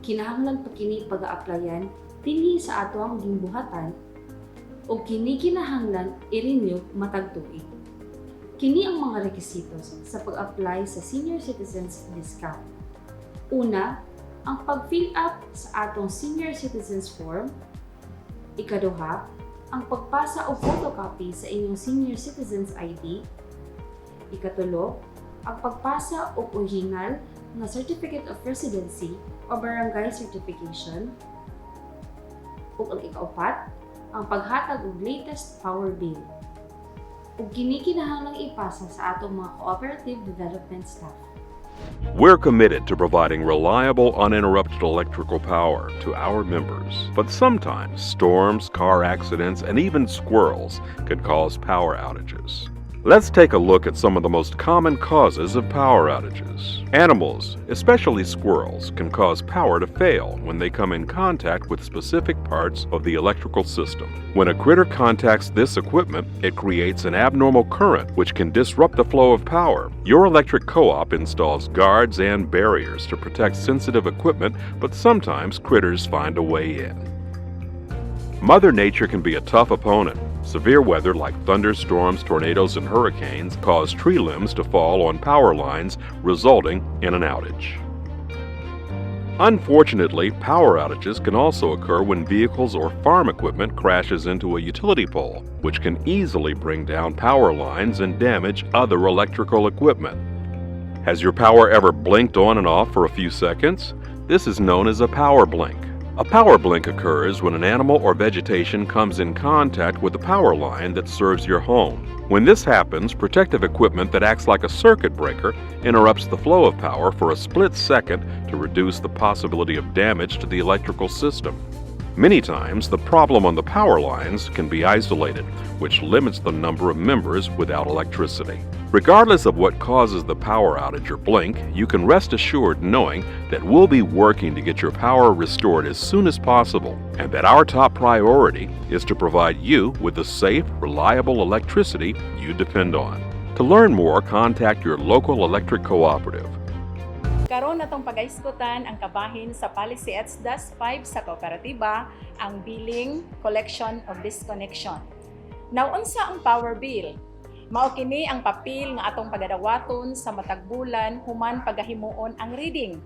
Kinahanglan pa kini pag-aaplayan dinhi sa ato ang gimbuhatan o kini kinahanglan i-renew matag tuig. Kini ang mga requisitos sa pag-apply sa senior citizens discount. Una, ang pag-fill up sa atong senior citizens form. Ikaduha, ang pagpasa o photocopy sa inyong senior citizens ID. Ikatulo, ang pagpasa o original na certificate of residency o barangay certification. Ug ang ikaupat, ang paghatag og latest power bill. Ug kini kinahanglang ipasa sa atong mga cooperative development staff. We're committed to providing reliable, uninterrupted electrical power to our members. But sometimes storms, car accidents, and even squirrels can cause power outages. Let's take a look at some of the most common causes of power outages. Animals, especially squirrels, can cause power to fail when they come in contact with specific parts of the electrical system. When a critter contacts this equipment, it creates an abnormal current which can disrupt the flow of power. Your electric co-op installs guards and barriers to protect sensitive equipment, but sometimes critters find a way in. Mother Nature can be a tough opponent. Severe weather like thunderstorms, tornadoes, and hurricanes cause tree limbs to fall on power lines, resulting in an outage. Unfortunately, power outages can also occur when vehicles or farm equipment crashes into a utility pole, which can easily bring down power lines and damage other electrical equipment. Has your power ever blinked on and off for a few seconds? This is known as a power blink. A power blink occurs when an animal or vegetation comes in contact with the power line that serves your home. When this happens, protective equipment that acts like a circuit breaker interrupts the flow of power for a split second to reduce the possibility of damage to the electrical system. Many times, the problem on the power lines can be isolated, which limits the number of members without electricity. Regardless of what causes the power outage or blink, you can rest assured knowing that we'll be working to get your power restored as soon as possible, and that our top priority is to provide you with the safe, reliable electricity you depend on. To learn more, contact your local electric cooperative. Karon natong pag-aiskutan ang kabahin sa Policy ETS-5 sa kooperatiba, ang billing, collection of disconnection. Now, unsa ang power bill? Mao kini ang papel nga atong pagadawaton sa matag bulan human pagahimuon ang reading.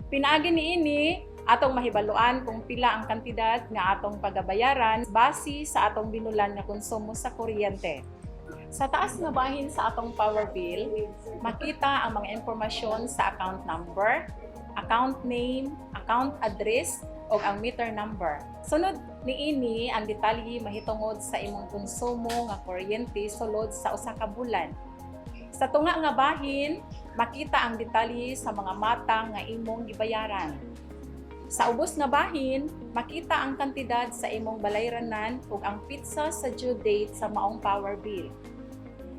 Pinaagi niini atong mahibaluan kung pila ang kantidad nga atong pagabayaran base sa atong binulan nga konsumo sa kuryente. Sa taas nga bahin sa atong power bill, makita ang mga impormasyon sa account number, account name, account address, o ang meter number. Sunod niini ang detalye mahitungod sa imong konsumo nga kuryente sulod sa usa ka bulan. Sa tunga nga bahin, makita ang detalye sa mga mata nga imong gibayaran. Sa ubos nga bahin, makita ang kantidad sa imong balayranan ug ang pitsa sa due date sa maong power bill.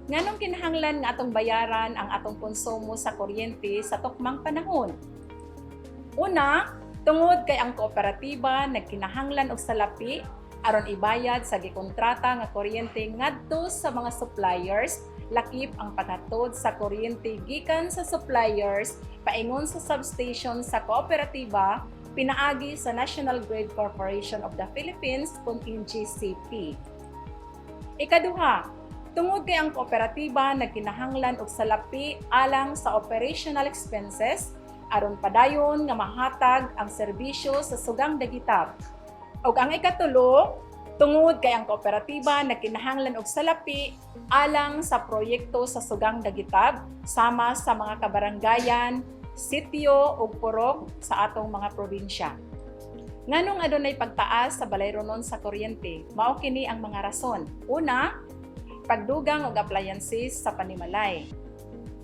Nganong kinahanglan nga atong bayaran ang atong konsumo sa kuryente sa tukmang panahon? Una, tungod kay ang kooperatiba nagkinahanglan og salapi aron ibayad sa gikontrata nga kuryente ngadto sa mga suppliers, lakip ang paghatod sa kuryente gikan sa suppliers paingon sa substation sa kooperatiba pinaagi sa National Grid Corporation of the Philippines kung NGCP. Ikaduha, tungod kay ang kooperatiba nagkinahanglan og salapi alang sa operational expenses aron padayon nga mahatag ang serbisyo sa sugang dagitap. Ug ang ikatulo, Tungod kay ang kooperatiba nagkinahanglan og salapi alang sa proyekto sa sugang dagitab sama sa mga kabaranggayan, sitio ug purok sa atong mga probinsya. Nganong adunay pagtaas sa balayronon sa kuryente? Mao kini ang mga rason. Una, pagdugang og appliances sa panimalay.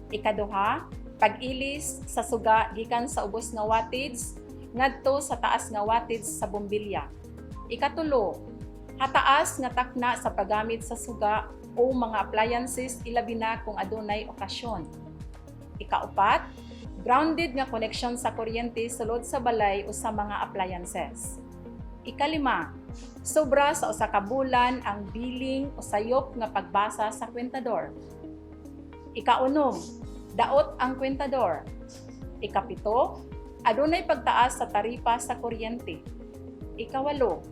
Ikaduha, pag-ilis sa suga gikan sa ubos nga wattage ngadto sa taas nga wattage sa bombilya. Ikatulo, hataas nga takna sa paggamit sa suga o mga appliances ilabi na kung adunay okasyon. Ikaupat, grounded nga connection sa kuryente sulod sa balay o sa mga appliances. Ikalima, sobra sa usa ka bulan ang billing o sayop nga pagbasa sa kwentador. Ikaunom, daot ang kwentador. Ikapito, adunay pagtaas sa taripa sa kuryente. Ikawalo,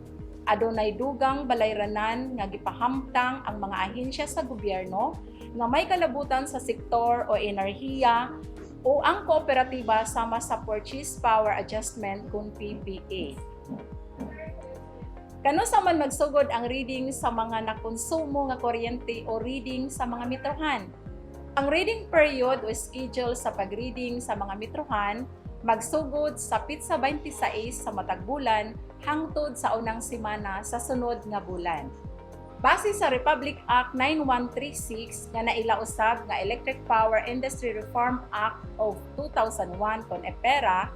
adunay dugang balayranan nga gipahamtang ang mga ahensya sa gobyerno nga may kalabutan sa sektor o enerhiya o ang kooperatiba sama sa Purchase Power Adjustment kung PPA. Kano sa man magsugod ang reading sa mga nakonsumo nga kuryente o reading sa mga metrohan? Ang reading period o schedule sa pag-reading sa mga metrohan magsugod sa pitsa 26 sa matag bulan hangtod sa unang semana sa sunod nga bulan. Base sa Republic Act 9136 nga nailausab nga Electric Power Industry Reform Act of 2001 kon EPERA,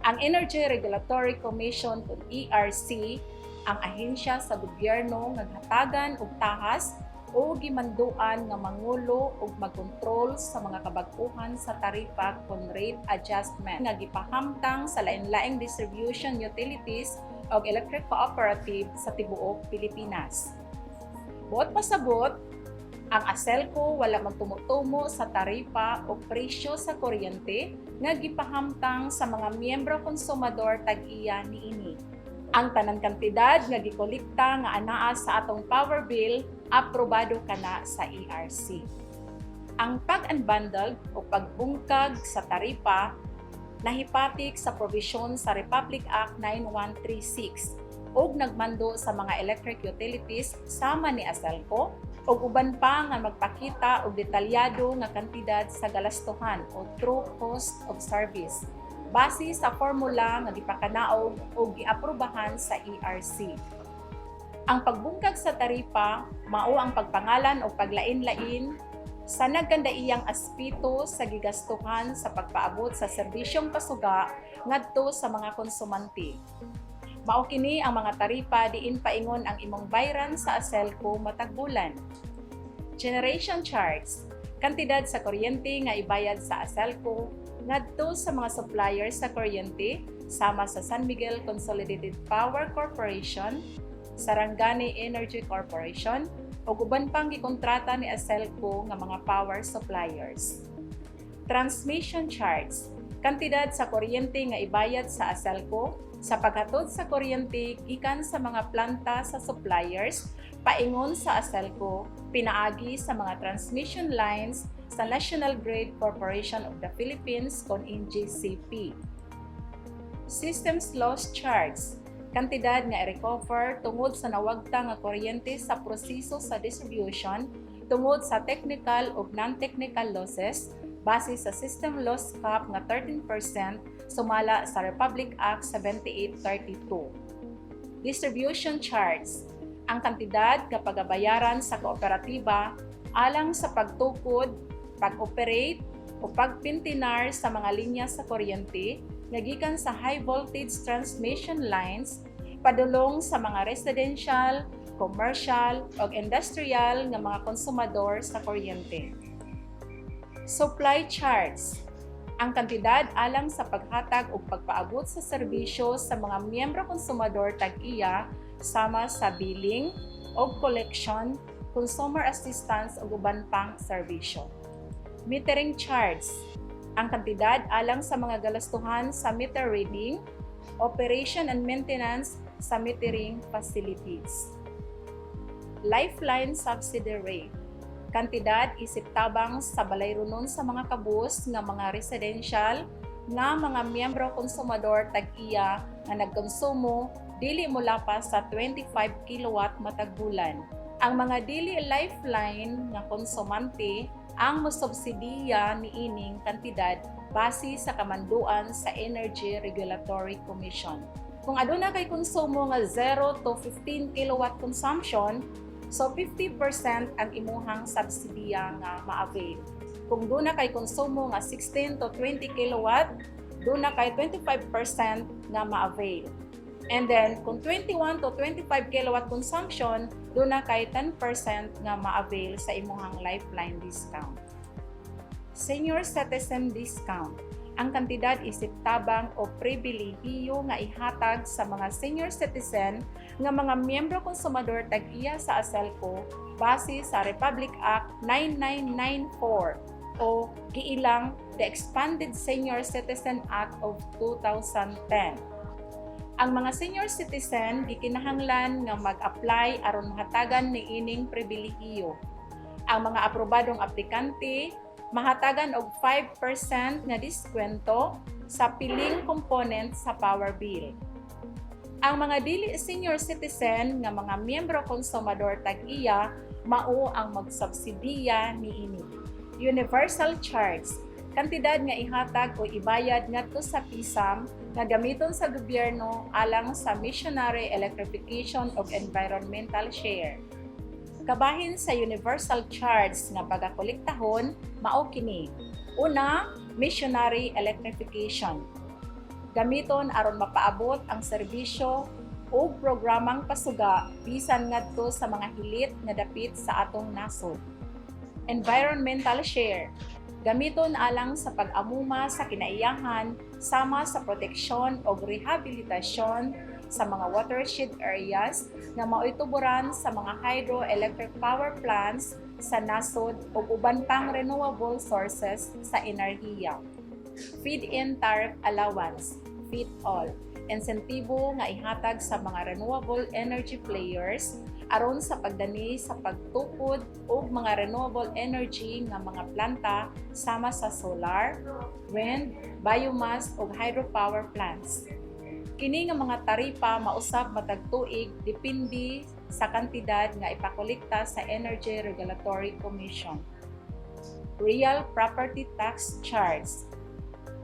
ang Energy Regulatory Commission kon ERC ang ahensya sa gobyerno nga hatagan og tahas o gimanduan nga mangulo ug magkontrol sa mga kabag-uhan sa taripa kon rate adjustment nga gipahamtang sa lain-laing distribution utilities o electric cooperative sa tibuok Pilipinas. Buot pasabot, ang Aselco wala magtumutumo sa taripa o presyo sa kuryente nga gipahamtang sa mga miyembro konsumador tag-iya niini. Ang tanan kantidad nga gikolekta nga anaa sa atong power bill aprobado kana sa ERC. Ang pag-unbundled o pagbungkag sa taripa nahipatik sa provision sa Republic Act 9136 ug nagmando sa mga electric utilities sama ni Aselco ug uban pa nga magpakita og detalyado nga kantidad sa galastuhan o true cost of service base sa formula nga gipakanaog o giaprobahan sa ERC. Ang pagbungkag sa taripa mao ang pagpangalan o paglain-lain sa nagkandaiyang aspeto sa gigastuhan sa pagpaabot sa serbisyong pasuga ngadto sa mga konsumante. Mao kini ang mga taripa diin paingon ang imong bayran sa Aselco matag bulan. Generation charge, kantidad sa kuryente nga ibayad sa Aselco ngadto sa mga suppliers sa kuryente sama sa San Miguel Consolidated Power Corporation, Sarangani Energy Corporation o uban pang gikontrata ni Aselco nga mga power suppliers. Transmission charge, kantidad sa kuryente nga ibayad sa Aselco sa paghatod sa kuryente gikan sa mga planta sa suppliers paingon sa Aselco pinaagi sa mga transmission lines sa National Grid Corporation of the Philippines kon NGCP. Systems loss charge, kantidad nga i-recover tungod sa nawagta nga kuryente sa proseso sa distribution tungod sa technical ug non-technical losses base sa system loss cap nga 13% sumala sa Republic Act 7832. Distribution charge, ang kantidad nga pagabayaran sa kooperatiba alang sa pagtukod, pag-operate o pagpintinar sa mga linya sa kuryente nga gikan sa high voltage transmission lines padulong sa mga residential, commercial o industrial nga mga konsumador sa kuryente. Supply charge, ang kantidad alang sa paghatag o pagpaabot sa serbisyo sa mga miyembro konsumador tag-iya sama sa billing o collection, consumer assistance o uban pang serbisyo. Metering charge, ang kantidad alang sa mga galastuhan sa meter reading, operation and maintenance sa metering facilities. Lifeline subsidy rate, kantidad isip tabang sa balayronon sa mga kabus nga mga residential nga mga miyembro konsumador tag-iya nga nagkonsumo dili molapas sa 25 kilowatt matag bulan. Ang mga dili lifeline nga konsumante ang mosubsidiya niining kantidad base sa kamanduan sa Energy Regulatory Commission. Kung aduna kay konsumo nga 0 to 15 kilowatt consumption, so 50% ang imuhang subsidiya nga ma-avail. Kung duna kay konsumo nga 16 to 20 kilowatt, duna kay 25% nga ma-avail. And then, kung 21 to 25 kilowatt consumption, duna kay 10% nga ma-avail sa imuhang lifeline discount. Senior citizen discount. Ang kantidad isip tabang o pribilehiyo nga ihatag sa mga senior citizen nga mga miyembro konsumador tag-iya sa Aselco base sa Republic Act 9994 o giilang the Expanded Senior Citizen Act of 2010. Ang mga senior citizen gikinahanglan nga mag-apply aron mahatagan niining pribilehiyo. Ang mga aprobadong aplikante mahatagan og 5% nga diskwento sa piling component sa power bill. Ang mga dili senior citizen nga mga miyembro konsumador tag-iya mao ang magsubsidiya niini. Universal charge, kantidad nga ihatag o ibayad ngadto sa PISAM nga gamiton sa gobyerno alang sa missionary electrification of environmental share. Kabahin sa universal charge nga pagakolektahon mao kini. Una, missionary electrification. Gamiton aron mapaabot ang serbisyo o programang pasuga bisan ngadto sa mga hilit nga dapit sa atong nasod. Environmental share. Gamiton alang sa pag-amuma sa kinaiyahan sama sa proteksyon o rehabilitasyon sa mga watershed areas nga maoituburan sa mga hydroelectric power plants sa nasod ug uban pang renewable sources sa enerhiya. Feed-in tariff allowance, feed-all. Insentibo nga ihatag sa mga renewable energy players aron sa pagdani sa pagtukod og mga renewable energy nga mga planta sama sa solar, wind, biomass ug hydropower plants. Kini nga mga taripa mausab matag tuig depende sa kantidad nga ipakolekta sa Energy Regulatory Commission. Real property tax charge.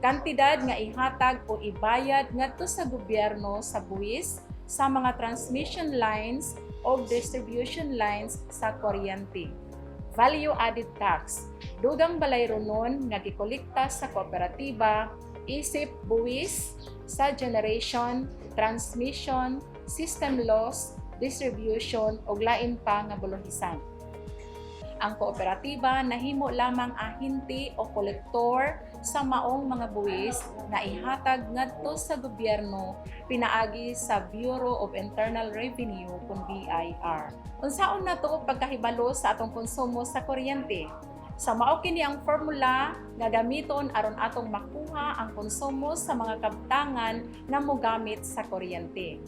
Kantidad nga ihatag o ibayad ngadto sa gobyerno sa buwis sa mga transmission lines o distribution lines sa kuryente. Value added tax. Dugang balay runon nga gikolekta sa kooperatiba isip buwis sa generation, transmission, system loss, distribution ug lain pa nga buluhisan. Ang kooperatiba nahimo lamang ahente o kolektor sa maong mga buwis na ihatag ngadto sa gobyerno pinaagi sa Bureau of Internal Revenue kung BIR. Unsaon nato pagkahibalo sa atong konsumo sa kuryente? Sa mao kini ang formula nga gamiton aron atong makuha ang konsumo sa mga kabtangan nga mogamit sa kuryente.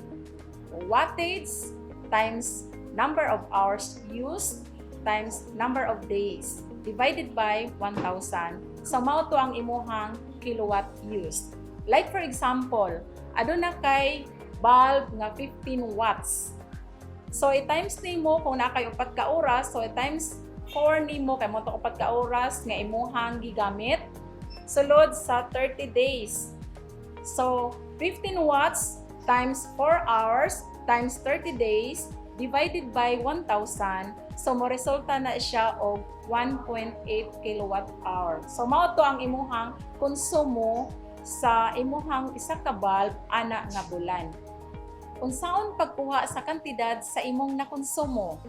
Wattage times number of hours used times number of days divided by 1,000. So mao to ang imuhang kilowatt used. Like for example, aduna kay bulb nga 15 watts. So i-times nimo kung nakay upat ka oras, so i-times 4 nimo kay mo to upat ka oras nga imuhang gigamit sulod sa 30 days. So 15 watts times 4 hours times 30 days divided by 1,000. So mo resulta na siya og 1.8 kilowatt hour. So mao to ang imuhang konsumo sa imuhang isa ka bulb ana nga bulan. Unsaon pagkuha sa kantidad sa imong nakonsumo?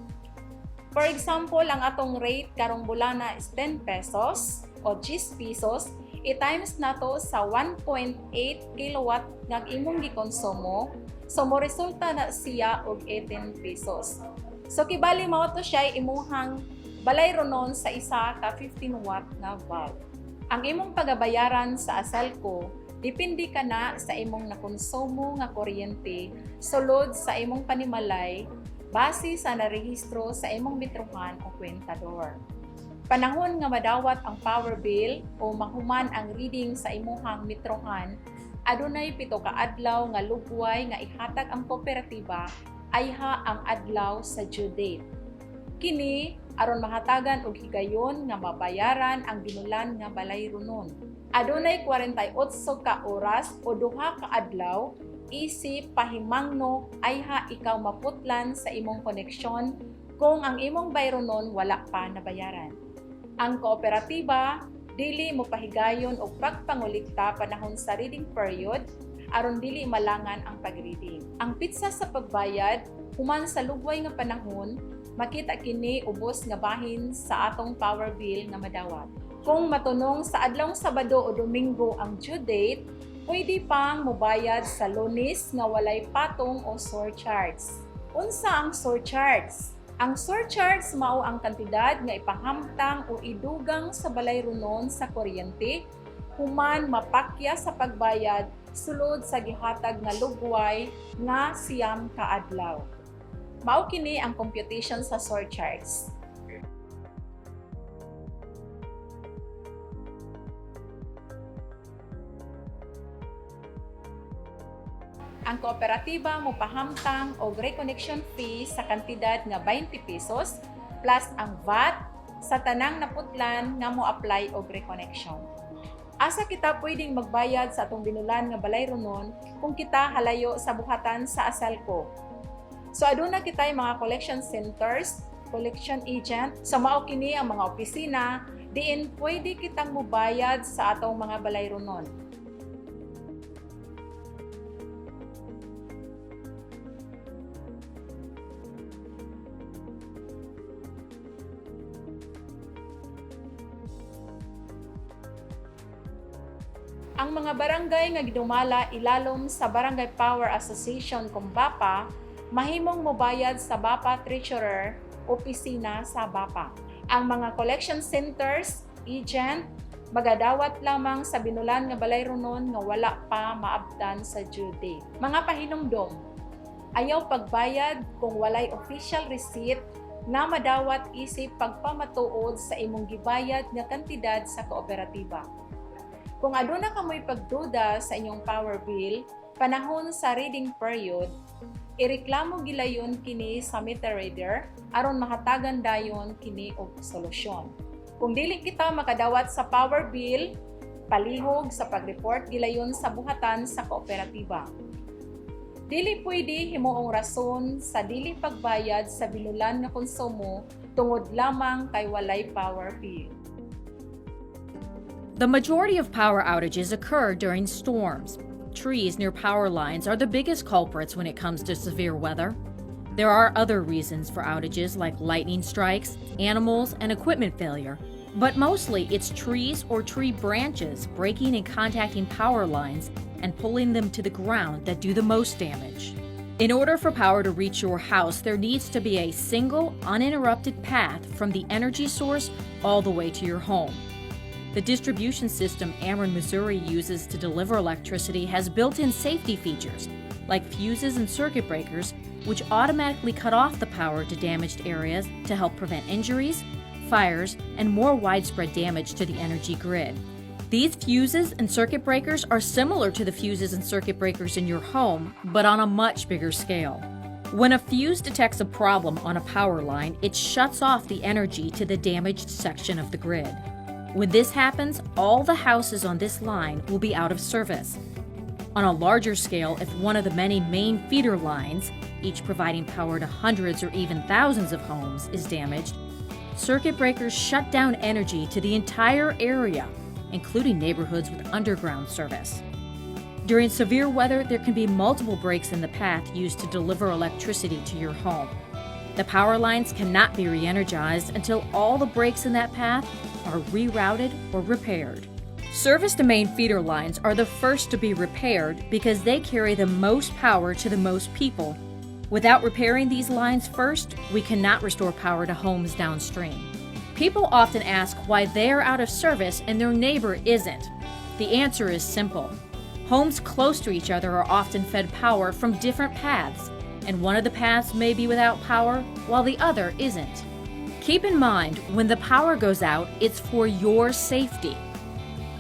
For example, ang atong rate karong bulana is 10 pesos o 10 pesos, i-times nato sa 1.8 kilowatt nga imong gikonsumo. So mo resulta na siya og 18 pesos. So kibali mao to siya imuhang balay ronon sa isa ka 15 watt nga bulb. Ang imong pagabayaran sa Aselco depende ka na sa imong nakonsumo nga kuryente sulod sa imong panimalay base sa narehistro sa imong metrohan o kwentador. Panahon nga madawat ang power bill o mahuman ang reading sa imuhang metrohan, Adunay 7 ka adlaw nga lugway nga ihatag ang kooperatiba ayha ang adlaw sa due date. Kini aron mahatagan og higayon nga mabayaran ang binulan nga balay runon. Adunay 48 ka oras o 2 ka adlaw isip pahimangno ayha ikaw maputlan sa imong koneksyon kung ang imong bayronon wala pa nabayaran. Ang kooperatiba dili mo pahigayon og pagpangulikta panahon sa reading period aron dili malangan ang pag-reading. Ang pitsa sa pagbayad human sa lugway nga panahon makita kini ubos nga bahin sa atong power bill nga madawat. Kung matunong sa adlawng Sabado o Domingo ang due date, pwede pang mobayad sa Lunes nga walay patong o surcharge. Unsa ang surcharge? Ang surcharge mao ang kantidad nga ipahamtang o idugang sa balay runon sa kuryente human mapakya sa pagbayad sulod sa gihatag nga lugway nga siyam ka adlaw. Mao kini ang computation sa surcharge. Ang kooperatiba mo pahamtang og reconnection fee sa kantidad nga 20 pesos plus ang VAT sa tanang naputlan nga mo apply og reconnection. Asa kita pwedeng magbayad sa atong binulan nga balay runon kung kita halayo sa buhatan sa Aselco. So aduna kitay mga collection centers, collection agent, sa mao kini ang mga opisina diin pwede kitang mobayad sa atong mga balay runon. Ang mga barangay nga gidumala ilalom sa Barangay Power Association kung BAPA, mahimong mobayad sa BAPA Treasurer, opisina sa BAPA. Ang mga collection centers, agent, magadawat lamang sa binulan nga balay runon nga wala pa maabtan sa due date. Mga pahinumdom, ayaw pagbayad kung walay official receipt na madawat isip pagpamatuod sa imong gibayad nga kantidad sa kooperatiba. Kung aduna kamoy pagduda sa inyong power bill, panahon sa reading period, ireklamo gilayon kini sa meter reader aron mahatagan dayon kini og solusyon. Kung dili kita makadawat sa power bill, palihog sa pag-report gilayon sa buhatan sa kooperatiba. Dili pwede himuong rason sa dili pagbayad sa binulan nga konsumo tungod lamang kay walay power bill. The majority of power outages occur during storms. Trees near power lines are the biggest culprits when it comes to severe weather. There are other reasons for outages like lightning strikes, animals, and equipment failure, but mostly it's trees or tree branches breaking and contacting power lines and pulling them to the ground that do the most damage. In order for power to reach your house, there needs to be a single, uninterrupted path from the energy source all the way to your home. The distribution system Ameren, Missouri uses to deliver electricity has built-in safety features, like fuses and circuit breakers, which automatically cut off the power to damaged areas to help prevent injuries, fires, and more widespread damage to the energy grid. These fuses and circuit breakers are similar to the fuses and circuit breakers in your home, but on a much bigger scale. When a fuse detects a problem on a power line, it shuts off the energy to the damaged section of the grid. When this happens, all the houses on this line will be out of service. On a larger scale, if one of the many main feeder lines, each providing power to hundreds or even thousands of homes, is damaged, circuit breakers shut down energy to the entire area, including neighborhoods with underground service. During severe weather, there can be multiple breaks in the path used to deliver electricity to your home. The power lines cannot be re-energized until all the breaks in that path are rerouted or repaired. Service to main feeder lines are the first to be repaired because they carry the most power to the most people. Without repairing these lines first, we cannot restore power to homes downstream. People often ask why they're out of service and their neighbor isn't. The answer is simple. Homes close to each other are often fed power from different paths, and one of the paths may be without power while the other isn't. Keep in mind, when the power goes out, it's for your safety.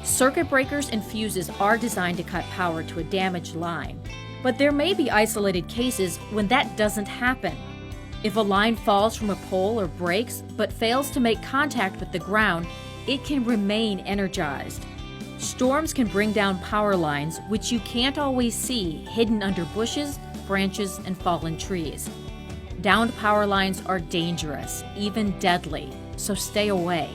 Circuit breakers and fuses are designed to cut power to a damaged line, but there may be isolated cases when that doesn't happen. If a line falls from a pole or breaks but fails to make contact with the ground, it can remain energized. Storms can bring down power lines, which you can't always see hidden under bushes, branches, and fallen trees. Downed power lines are dangerous, even deadly, so stay away.